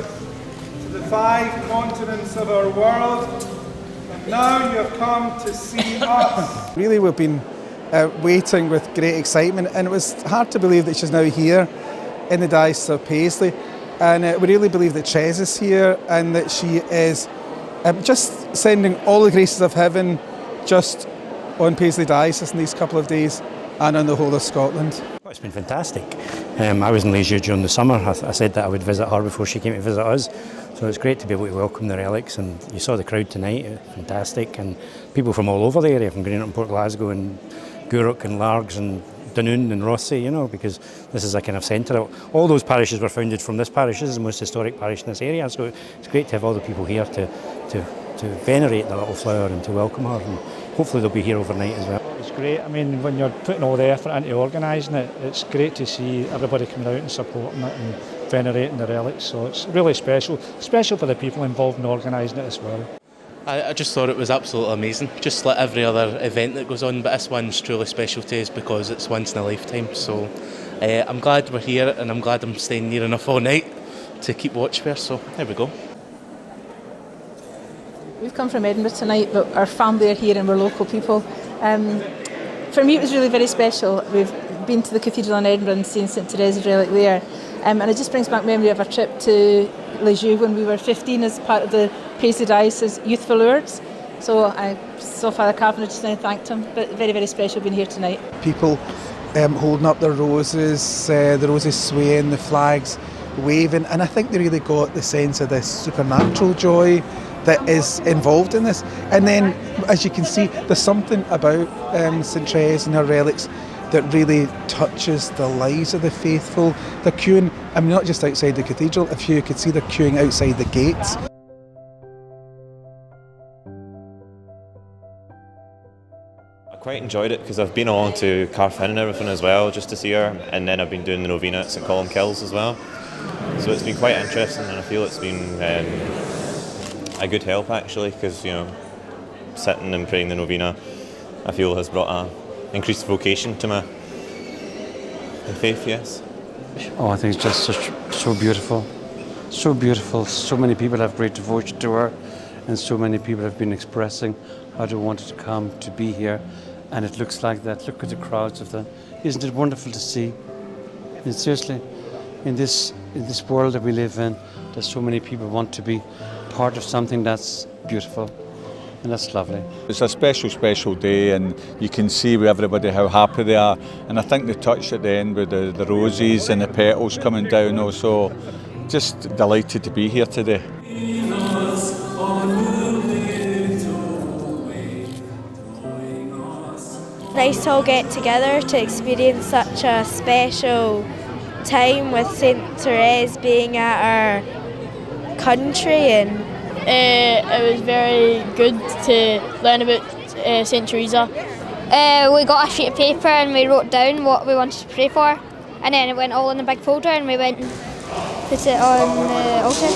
to the 5 continents of our world, and now you've come to see us. Really, we've been waiting with great excitement, and it was hard to believe that she's now here in the Diocese of Paisley, and we really believe that Ches is here and that she is just sending all the graces of heaven just on Paisley Diocese in these couple of days and on the whole of Scotland. It's been fantastic. I was in Lisieux during the summer. I said that I would visit her before she came to visit us. So it's great to be able to welcome the relics, and you saw the crowd tonight, fantastic, and people from all over the area, from Greenock and Port Glasgow and Gourock and Largs and Dunoon and Rothesay, you know, because this is a kind of centre. All those parishes were founded from this parish. This is the most historic parish in this area, so it's great to have all the people here to venerate the little flower and to welcome her, and hopefully they'll be here overnight as well. It's great. I mean, when you're putting all the effort into organising it, it's great to see everybody coming out and supporting it and venerating the relics, so it's really special for the people involved in organising it as well. I just thought it was absolutely amazing, just like every other event that goes on, but this one's truly special to us because it's once in a lifetime, so I'm glad we're here, and I'm glad I'm staying near enough all night to keep watch for, so there we go. We've come from Edinburgh tonight, but our family are here and we're local people. For me it was really very special. We've been to the cathedral in Edinburgh and seen St Therese's relic there, and it just brings back memory of our trip to Lisieux when we were 15 as part of the Catholic Dioceses Youthful Lourdes. So I saw Father Cavanagh just now and thanked him, but very, very special being here tonight. People holding up their roses, the roses swaying, the flags waving, and I think they really got the sense of this supernatural joy that is involved in this. And then, as you can see, there's something about St Therese and her relics that really touches the lives of the faithful. They're queuing, I mean, not just outside the cathedral, if you could see they're queuing outside the gates. I quite enjoyed it because I've been along to Carfin and everything as well, just to see her, and then I've been doing the novena at St Columkills as well. So it's been quite interesting, and I feel it's been a good help actually, because you know, sitting and praying the novena, I feel has brought a increased vocation to my faith. Yes. Oh, I think it's just so beautiful, so beautiful. So many people have great devotion to her, and so many people have been expressing how they wanted to come to be here, and it looks like that. Look at the crowds of them. Isn't it wonderful to see? And seriously, in this world that we live in, there's so many people want to be part of something that's beautiful, and that's lovely. It's a special day, and you can see with everybody how happy they are, and I think the touch at the end with the roses and the petals coming down also, just delighted to be here today. Nice to all get together to experience such a special time with St Therese being at our country, and it was very good to learn about St Teresa. We got a sheet of paper and we wrote down what we wanted to pray for, and then it went all in a big folder and we went and put it on the altar.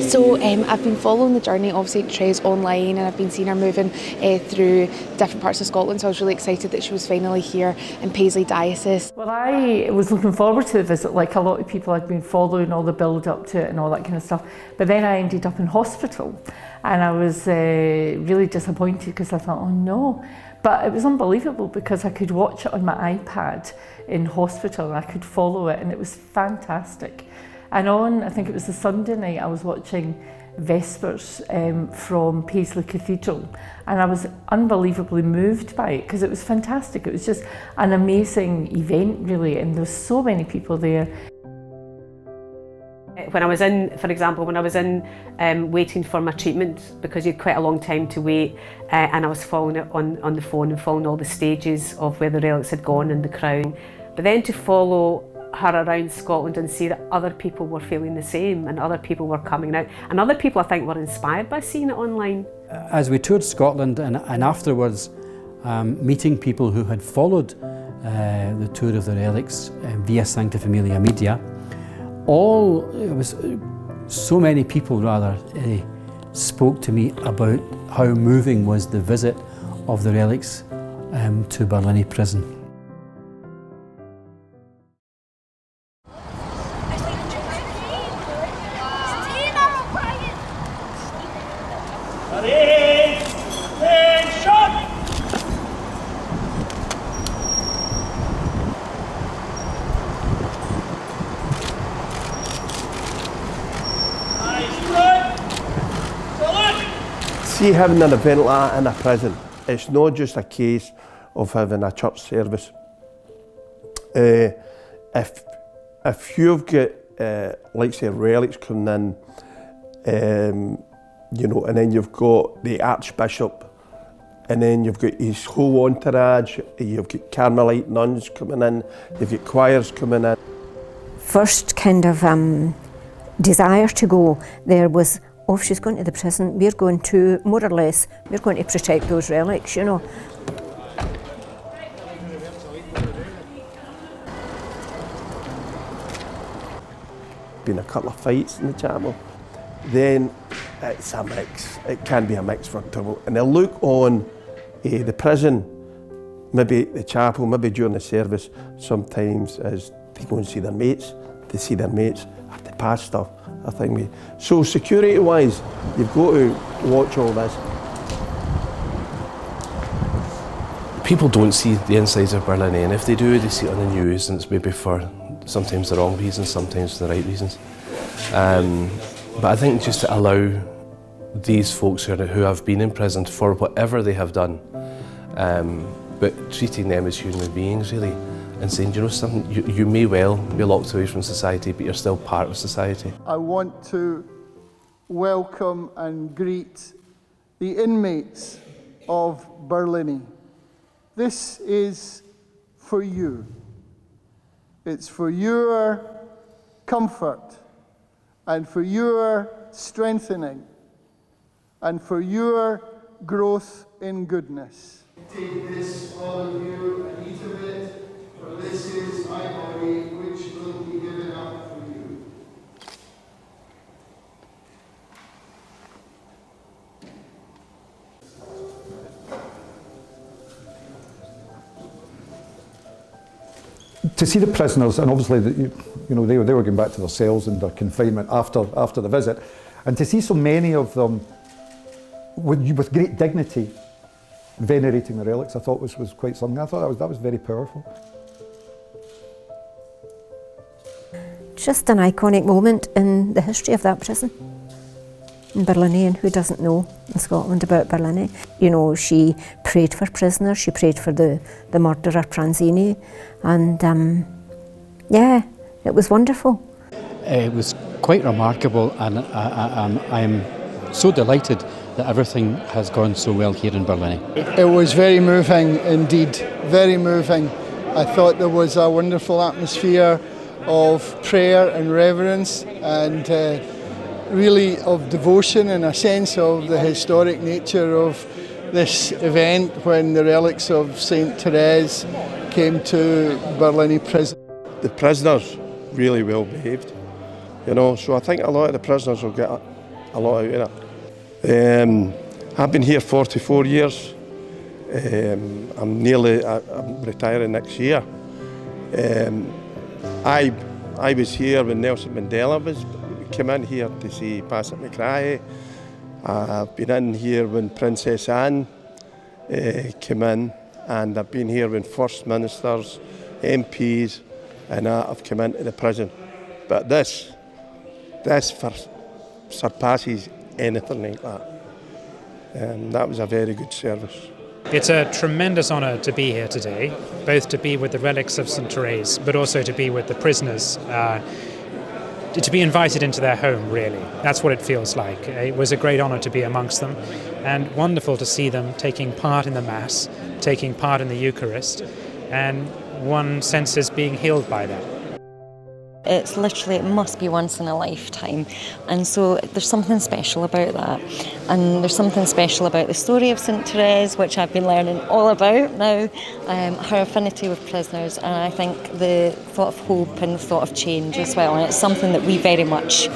So I've been following the journey of St Therese online, and I've been seeing her moving through different parts of Scotland, so I was really excited that she was finally here in Paisley Diocese. Well, I was looking forward to the visit, like a lot of people. I'd been following all the build up to it and all that kind of stuff, but then I ended up in hospital, and I was really disappointed because I thought, oh no. But it was unbelievable because I could watch it on my iPad in hospital and I could follow it, and it was fantastic. And on, I think it was the Sunday night, I was watching Vespers from Paisley Cathedral, and I was unbelievably moved by it because it was fantastic. It was just an amazing event really, and there was so many people there. When I was in, for example, waiting for my treatment, because you had quite a long time to wait, and I was following it on the phone and following all the stages of where the relics had gone and the crown. But then to follow her around Scotland and see that other people were feeling the same, and other people were coming out, and other people I think were inspired by seeing it online. As we toured Scotland and afterwards meeting people who had followed the tour of the relics via Sancta Familia media, so many people spoke to me about how moving was the visit of the relics to Barlinnie prison. See, having an event like that in a prison, it's not just a case of having a church service. If you've got, like say, relics coming in, you know, and then you've got the Archbishop, and then you've got his whole entourage, you've got Carmelite nuns coming in, you've got choirs coming in. First kind of desire to go there was, oh, if she's going to the prison, we're going to, more or less, we're going to protect those relics, you know. Been a couple of fights in the chapel. Then it's a mix. It can be a mix for trouble. And the look on the prison, maybe the chapel, maybe during the service, sometimes is they go and see their mates, or the pastor, I think. So security-wise, you've got to watch all this. People don't see the insides of Berlin, and if they do, they see it on the news, and it's maybe for sometimes the wrong reasons, sometimes the right reasons. But I think just to allow these folks who have been imprisoned for whatever they have done, but treating them as human beings really, and saying, you know something, you may well be locked away from society, but you're still part of society. I want to welcome and greet the inmates of Berlin. This is for you. It's for your comfort and for your strengthening and for your growth in goodness. Take this, all of you, and eat of it, for this is my body, which will be given up for you. To see the prisoners, and obviously you know they were going back to their cells and their confinement after the visit, and to see so many of them with great dignity venerating the relics, I thought was quite something. I thought that was very powerful. Just an iconic moment in the history of that prison. In Berlin, and who doesn't know in Scotland about Berlin? You know, she prayed for prisoners, she prayed for the murderer Pranzini, and yeah, it was wonderful. It was quite remarkable, and I am so delighted that everything has gone so well here in Berlin. It was very moving indeed, very moving. I thought there was a wonderful atmosphere of prayer and reverence and really of devotion and a sense of the historic nature of this event when the relics of St Therese came to Berlin prison. The prisoners really well behaved, you know, so I think a lot of the prisoners will get a lot out of it. I've been here 44 years. I'm retiring next year. I was here when Nelson Mandela came in here to see Patrick McCrae. I've been in here when Princess Anne came in, and I've been here when First Ministers, MPs, and I've come into the prison. But this surpasses anything like that. That was a very good service. It's a tremendous honour to be here today, both to be with the relics of St Therese, but also to be with the prisoners, to be invited into their home, really. That's what it feels like. It was a great honour to be amongst them, and wonderful to see them taking part in the Mass, taking part in the Eucharist, and one senses being healed by that. It's literally, it must be once in a lifetime, and so there's something special about that, and there's something special about the story of St Therese, which I've been learning all about now, her affinity with prisoners, and I think the thought of hope and the thought of change as well, and it's something that we very much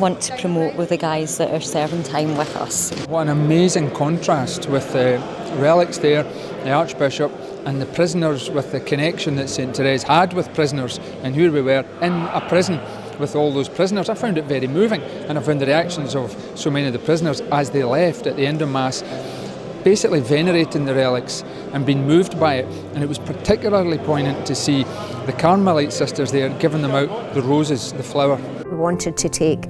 want to promote with the guys that are serving time with us. What an amazing contrast with the relics there, the Archbishop, and the prisoners, with the connection that St Therese had with prisoners, and here we were in a prison with all those prisoners. I found it very moving, and I found the reactions of so many of the prisoners as they left at the end of Mass basically venerating the relics and being moved by it, and it was particularly poignant to see the Carmelite sisters there giving them out the roses, the flower. We wanted to take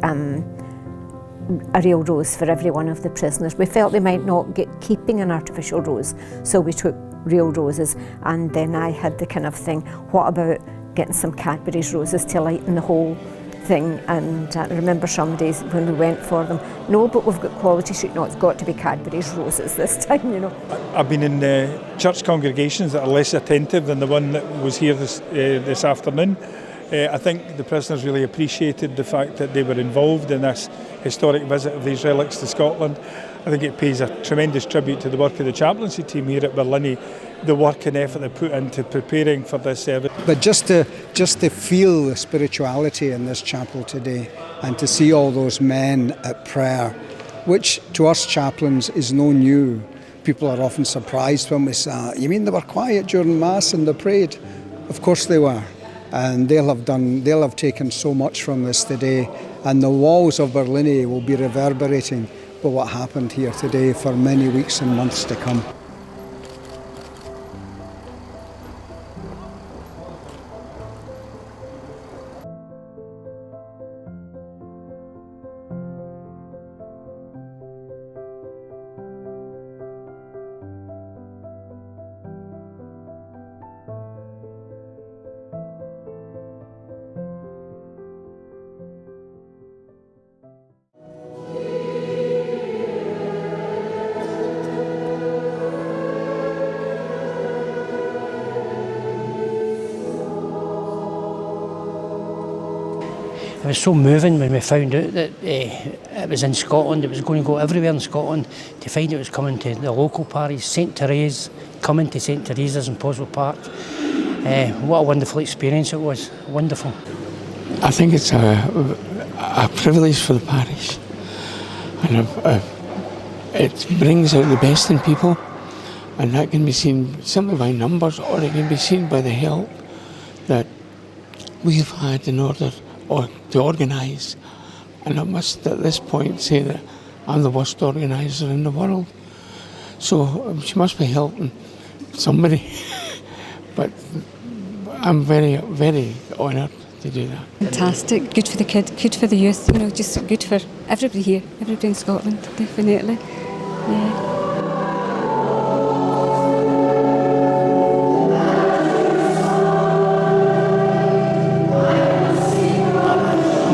a real rose for every one of the prisoners. We felt they might not get keeping an artificial rose, so we took real roses. And then I had the kind of thing, what about getting some Cadbury's roses to lighten the whole thing? And I remember some days when we went for them, no, but we've got quality street, no, it's got to be Cadbury's roses this time, you know. I've been in church congregations that are less attentive than the one that was here this afternoon. I think the prisoners really appreciated the fact that they were involved in this historic visit of these relics to Scotland. I think it pays a tremendous tribute to the work of the chaplaincy team here at Berlini, the work and effort they put into preparing for this service. But just to feel the spirituality in this chapel today and to see all those men at prayer, which to us chaplains is no new. People are often surprised when we say, you mean they were quiet during Mass and they prayed? Of course they were. And they'll have taken so much from this today, and the walls of Berlini will be reverberating with what happened here today for many weeks and months to come. It was so moving when we found out that it was in Scotland, it was going to go everywhere in Scotland, to find it was coming to the local parish, St Therese, coming to St Therese's in Poswell Park. What a wonderful experience it was, wonderful. I think it's a privilege for the parish, and it brings out the best in people, and that can be seen simply by numbers, or it can be seen by the help that we've had in order to organise. And I must at this point say that I'm the worst organiser in the world, so she must be helping somebody. But I'm very, very honoured to do that. Fantastic, good for the kids, good for the youth, you know, just good for everybody here, everybody in Scotland, definitely. Yeah.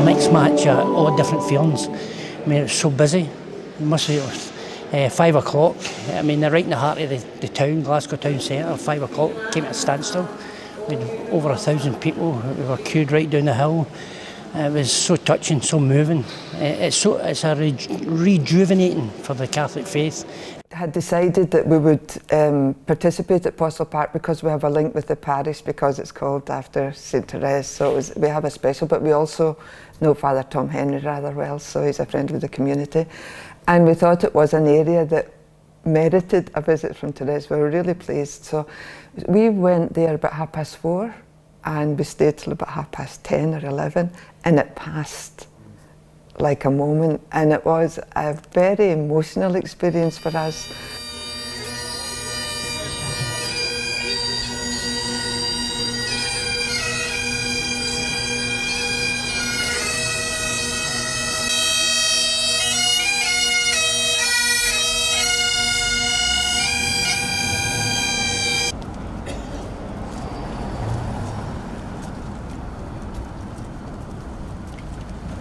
Mixed match, all different feelings. I mean, it was so busy. It must be 5 o'clock. I mean, they're right in the heart of the town, Glasgow town centre. 5 o'clock, came at a standstill. We had over 1,000 people. We were queued right down the hill. It was so touching, so moving. It's a rejuvenating for the Catholic faith. Had decided that we would participate at Poswell Park because we have a link with the parish, because it's called after St Therese, so we have a special, but we also know Father Tom Henry rather well, so he's a friend of the community, and we thought it was an area that merited a visit from Therese. We were really pleased, so we went there about 4:30 and we stayed till about 10:30 or 11, and it passed like a moment, and it was a very emotional experience for us.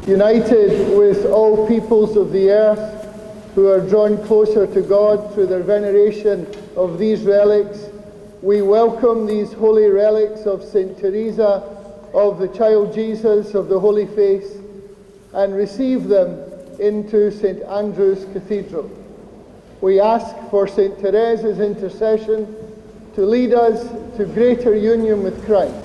United with all peoples of the earth who are drawn closer to God through their veneration of these relics, we welcome these holy relics of St Teresa, of the Child Jesus, of the Holy Face, and receive them into St Andrew's Cathedral. We ask for St Therese's intercession to lead us to greater union with Christ.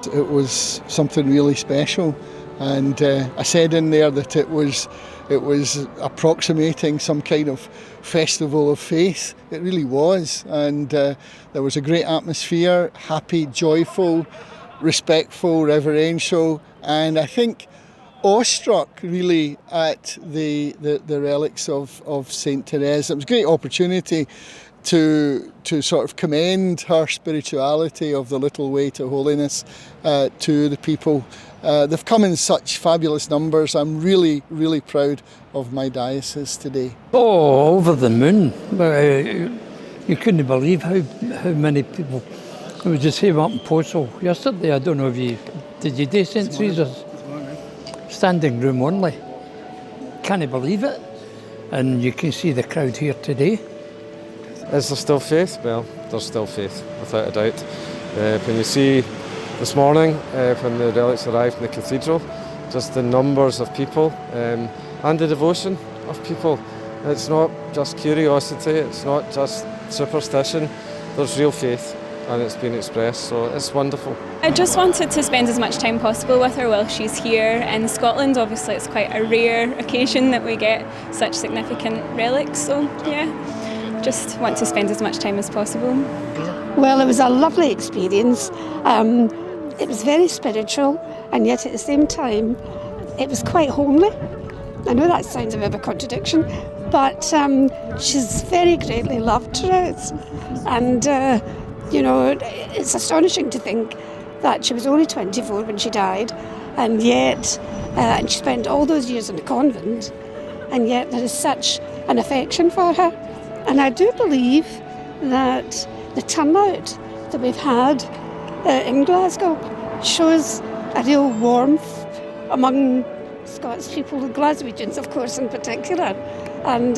It was something really special, and I said in there that it was approximating some kind of festival of faith. It really was, and there was a great atmosphere, happy, joyful, respectful, reverential, and I think awestruck really at the relics of St Therese. It was a great opportunity to sort of commend her spirituality of the little way to holiness to the people. They've come in such fabulous numbers. I'm really, really proud of my diocese today. Oh, over the moon. You couldn't believe how many people. It was the same up in Postal yesterday. I don't know if did you do St Therese's? Standing room only. Can't believe it. And you can see the crowd here today. Is there still faith? Well, there's still faith, without a doubt. When you see this morning, when the relics arrived in the cathedral, just the numbers of people and the devotion of people. It's not just curiosity, it's not just superstition, there's real faith and it's been expressed, so it's wonderful. I just wanted to spend as much time possible with her while she's here in Scotland. Obviously it's quite a rare occasion that we get such significant relics, so yeah, just want to spend as much time as possible. Well, it was a lovely experience. It was very spiritual, and yet at the same time it was quite homely. I know that sounds a bit of a contradiction, but she's very greatly loved, Therese, and you know, it's astonishing to think that she was only 24 when she died, and yet and she spent all those years in the convent, and yet there is such an affection for her. And I do believe that the turnout that we've had in Glasgow shows a real warmth among Scots people, the Glaswegians of course in particular, and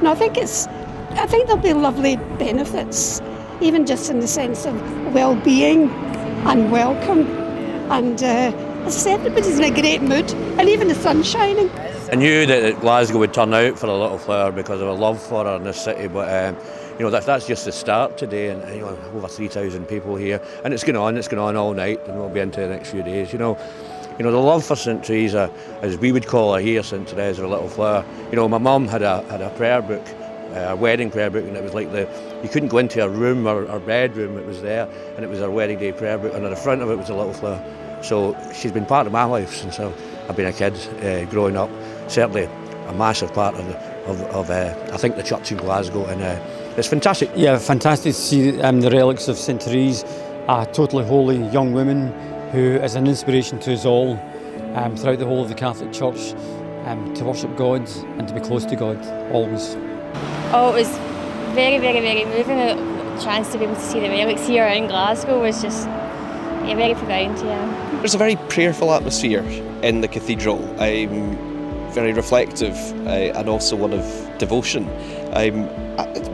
no, I think there'll be lovely benefits, even just in the sense of well-being and welcome, and as I said, everybody's in a great mood, and even the sun's shining. I knew that Glasgow would turn out for a little flower because of a love for her in this city, but you know, that's just the start today, and you know, over 3,000 people here, and it's going on all night, and we'll be into the next few days. You know, the love for St Teresa, as we would call her here, St Therese, or a little flower. You know, my mum had a prayer book, a wedding prayer book, and it was like you couldn't go into her room or her bedroom, it was there, and it was her wedding day prayer book, and at the front of it was a little flower. So she's been part of my life since I've been a kid, growing up. Certainly a massive part of I think the church in Glasgow, and it's fantastic. Yeah, fantastic to see the relics of St Therese, a totally holy young woman who is an inspiration to us all throughout the whole of the Catholic Church, to worship God and to be close to God always. Oh, it was very, very, very moving. The chance to be able to see the relics here in Glasgow was just very profound. Yeah. There's a very prayerful atmosphere in the cathedral. Very reflective and also one of devotion.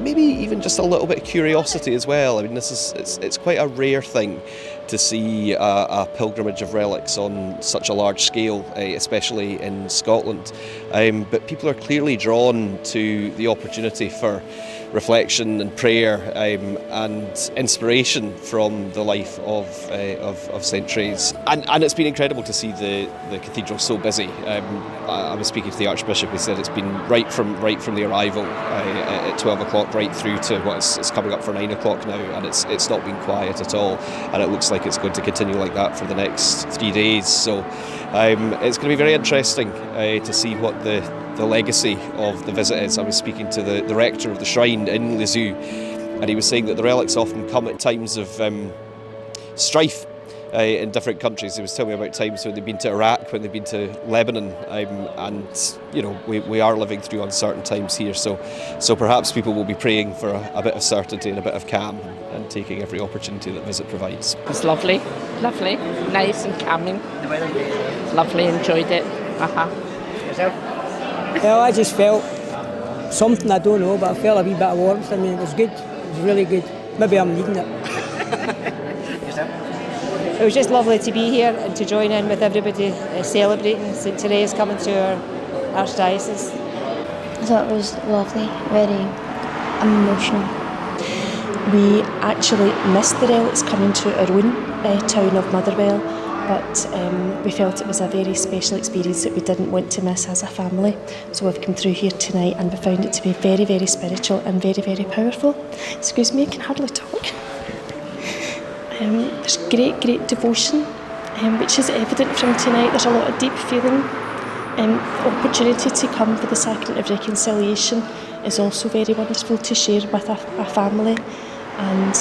Maybe even just a little bit of curiosity as well. I mean, it's quite a rare thing to see a pilgrimage of relics on such a large scale, especially in Scotland. But people are clearly drawn to the opportunity for reflection and prayer and inspiration from the life of St Therese. And it's been incredible to see the cathedral so busy. I was speaking to the Archbishop. He said it's been right from the arrival at 12 o'clock right through to it's coming up for 9 o'clock now, and it's not been quiet at all, and it looks like it's going to continue like that for the next 3 days. So it's going to be very interesting to see what the legacy of the visit is. I was speaking to the rector of the shrine in Lisieux, and he was saying that the relics often come at times of strife in different countries. He was telling me about times when they've been to Iraq, when they've been to Lebanon, and you know, we are living through uncertain times here, so perhaps people will be praying for a bit of certainty and a bit of calm, and taking every opportunity that visit provides. It's lovely, nice and calming. Lovely, enjoyed it. Well, I just felt something, I don't know, but I felt a wee bit of warmth. I mean, it was good. It was really good. Maybe I'm needing it. It was just lovely to be here and to join in with everybody celebrating St Therese coming to our archdiocese. I thought it was lovely, very emotional. We actually missed the relics coming to our own town of Motherwell, but we felt it was a very special experience that we didn't want to miss as a family. So we've come through here tonight and we found it to be very, very spiritual and very, very powerful. Excuse me, I can hardly talk. There's great devotion, which is evident from tonight. There's a lot of deep feeling. Opportunity to come for the Sacrament of Reconciliation is also very wonderful to share with a family and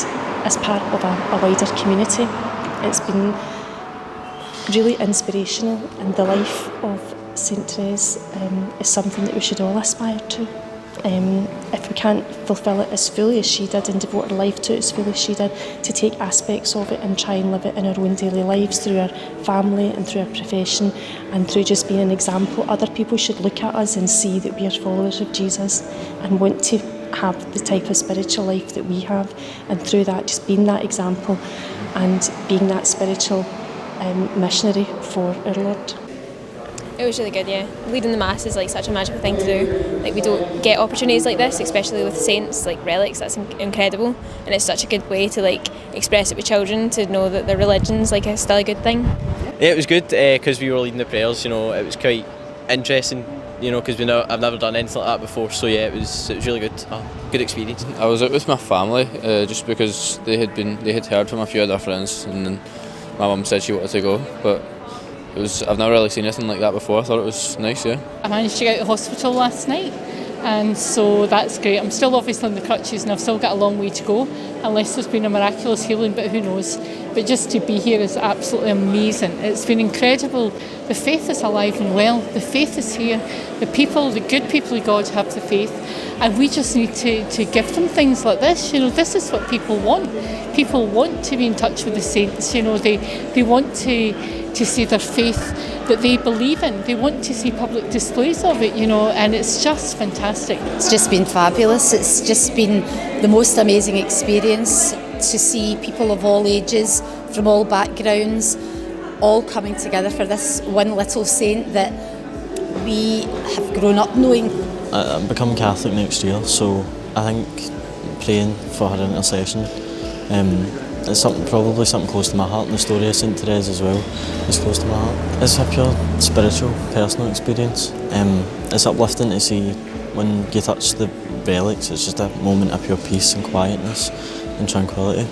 as part of a wider community. It's been really inspirational, and the life of St Therese is something that we should all aspire to. If we can't fulfil it as fully as she did and devote her life to it as fully as she did, to take aspects of it and try and live it in our own daily lives through our family and through our profession and through just being an example. Other people should look at us and see that we are followers of Jesus and want to have the type of spiritual life that we have, and through that just being that example and being that spiritual missionary for our Lord. It was really good, yeah. Leading the Mass is like such a magical thing to do. Like, we don't get opportunities like this, especially with saints like relics. That's incredible, and it's such a good way to like express it with children, to know that their religion's like still a good thing. Yeah, it was good because we were leading the prayers. You know, it was quite interesting. You know, because I've never done anything like that before. So yeah, it was really good. Good experience. I was out with my family just because they had heard from a few of their friends, and then my mum said she wanted to go, but. I've never really seen anything like that before. I thought it was nice, yeah. I managed to get out of hospital last night, and so that's great. I'm still obviously on the crutches and I've still got a long way to go, unless there's been a miraculous healing, but who knows. But just to be here is absolutely amazing. It's been incredible. The faith is alive and well. The faith is here. The good people of God have the faith, and we just need to give them things like this. You know, this is what people want. People want to be in touch with the saints. You know, they want to see their faith that they believe in. They want to see public displays of it, you know, and it's just fantastic. It's just been fabulous. It's just been the most amazing experience to see people of all ages, from all backgrounds, all coming together for this one little saint that we have grown up knowing. I've become Catholic next year, so I think praying for her intercession it's probably something close to my heart, and the story of St Therese as well is close to my heart. It's a pure spiritual, personal experience. It's uplifting to see when you touch the relics. It's just a moment of pure peace and quietness and tranquility.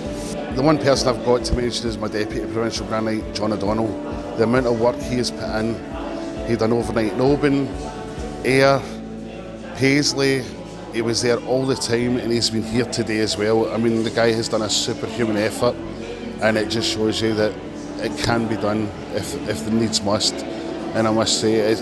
The one person I've got to mention is my Deputy Provincial Grand Knight, John O'Donnell. The amount of work he has put in. He'd done overnight in Oban, Ayr, Paisley. He was there all the time, and he's been here today as well. I mean, the guy has done a superhuman effort, and it just shows you that it can be done if the needs must. And I must say,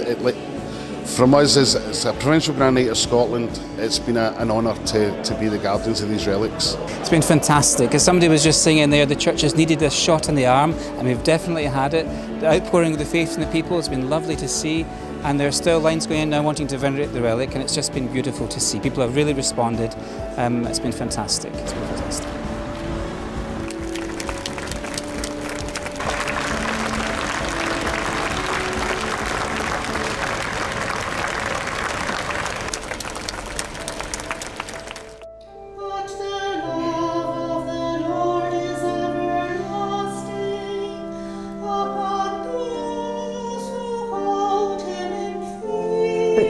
from us as a Provincial Grand Knight of Scotland, it's been an honour to be the guardians of these relics. It's been fantastic. As somebody was just saying there, the church has needed a shot in the arm, and we've definitely had it. The outpouring of the faith in the people has been lovely to see. And there are still lines going in now wanting to venerate the relic, and it's just been beautiful to see. People have really responded. It's been fantastic. It's been fantastic.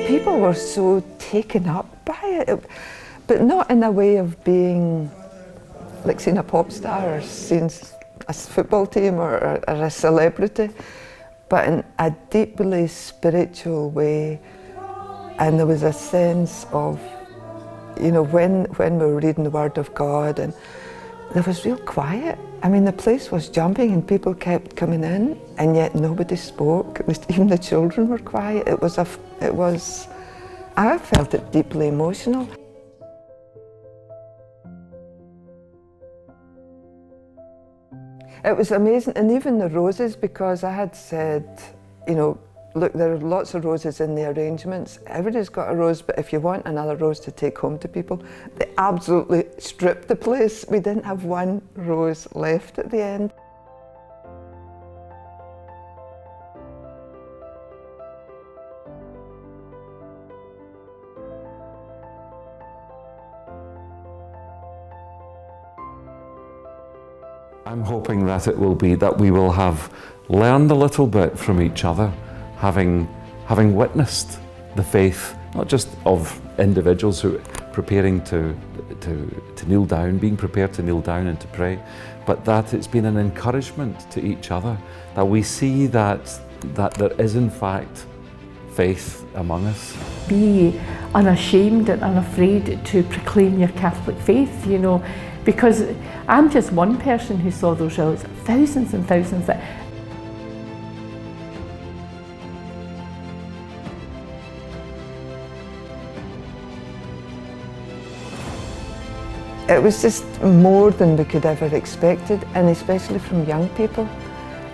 People were so taken up by it, but not in a way of being like seeing a pop star or seeing a football team or a celebrity, but in a deeply spiritual way. And there was a sense of, you know, when we were reading the Word of God, and there was real quiet. I mean, the place was jumping and people kept coming in, and yet nobody spoke. Even the children were quiet. I felt it deeply emotional. It was amazing, and even the roses, because I had said, you know, look, there are lots of roses in the arrangements. Everybody's got a rose, but if you want another rose to take home to people, they absolutely stripped the place. We didn't have one rose left at the end. I'm hoping that it will be that we will have learned a little bit from each other, having witnessed the faith, not just of individuals who are preparing to kneel down, being prepared to kneel down and to pray, but that it's been an encouragement to each other, that we see that there is in fact faith among us. Be unashamed and unafraid to proclaim your Catholic faith, you know, because I'm just one person who saw those relics, thousands and thousands that It was just more than we could ever expected, and especially from young people.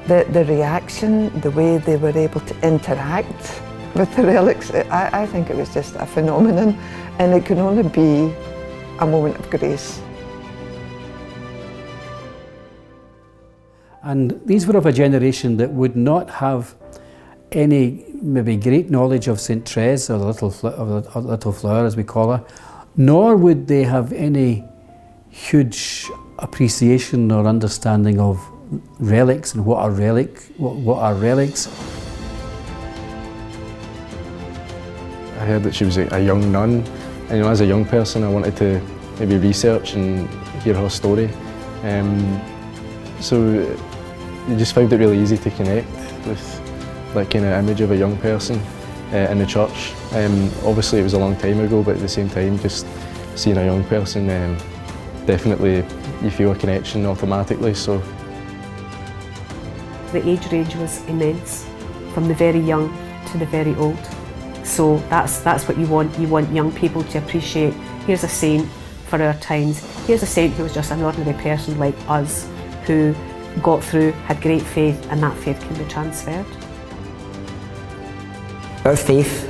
The reaction, the way they were able to interact with the relics, I think it was just a phenomenon, and it can only be a moment of grace. And these were of a generation that would not have any maybe great knowledge of St Therese, or the Little Flower as we call her, nor would they have any huge appreciation or understanding of relics and what are relics. I heard that she was a young nun, and you know, as a young person I wanted to maybe research and hear her story. So I just found it really easy to connect with that kind of image of a young person in the church. Obviously it was a long time ago, but at the same time just seeing a young person, definitely you feel a connection automatically. So the age range was immense, from the very young to the very old. So that's what you want. You want young people to appreciate, here's a saint for our times, here's a saint who was just an ordinary person like us, who got through, had great faith, and that faith can be transferred. Our faith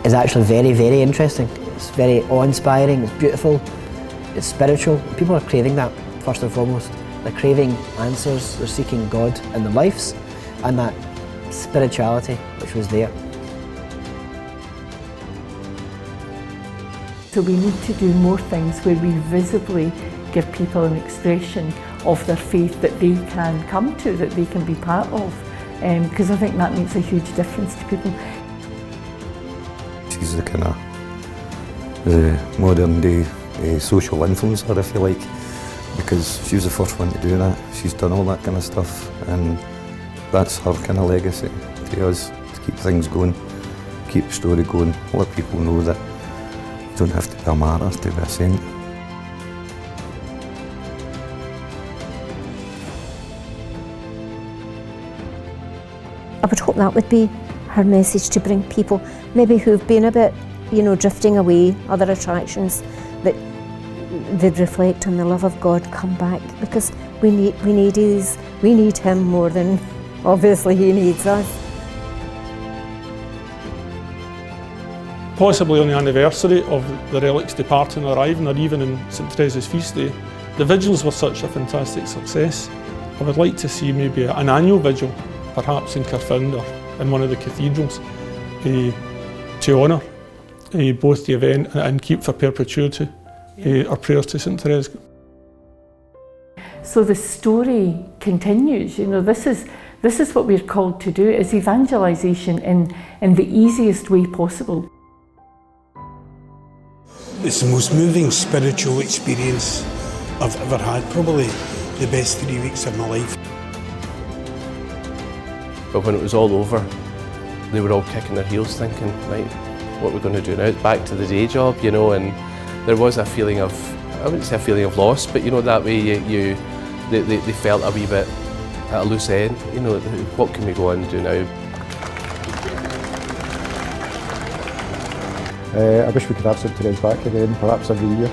is actually very, very interesting. It's very awe-inspiring, it's beautiful, it's spiritual. People are craving that, first and foremost. They're craving answers, they're seeking God in their lives, and that spirituality which was there. So we need to do more things where we visibly give people an expression of their faith that they can come to, that they can be part of, because I think that makes a huge difference to people. She's the kind of the modern day social influencer, if you like, because she was the first one to do that. She's done all that kind of stuff, and that's her kind of legacy to us, to keep things going, keep the story going, let people know that you don't have to be a martyr to be a saint. I would hope that would be her message, to bring people maybe who've been a bit, you know, drifting away, other attractions, that they'd reflect on the love of God, come back, because we need him more than obviously he needs us. Possibly on the anniversary of the relics departing and arriving, or even in St Therese's feast day, the vigils were such a fantastic success. I would like to see maybe an annual vigil, perhaps in Carfund or in one of the cathedrals, to honour both the event and keep for perpetuity our prayers to St Therese. So the story continues. You know, this is what we're called to do, is evangelisation in the easiest way possible. It's the most moving spiritual experience I've ever had, probably the best 3 weeks of my life. But when it was all over, they were all kicking their heels thinking, right, what we're going to do now? Back to the day job, you know, and there was a feeling of, I wouldn't say a feeling of loss, but you know, that way they felt a wee bit at a loose end, you know, what can we go on and do now? I wish we could have St Therese back again, perhaps every year.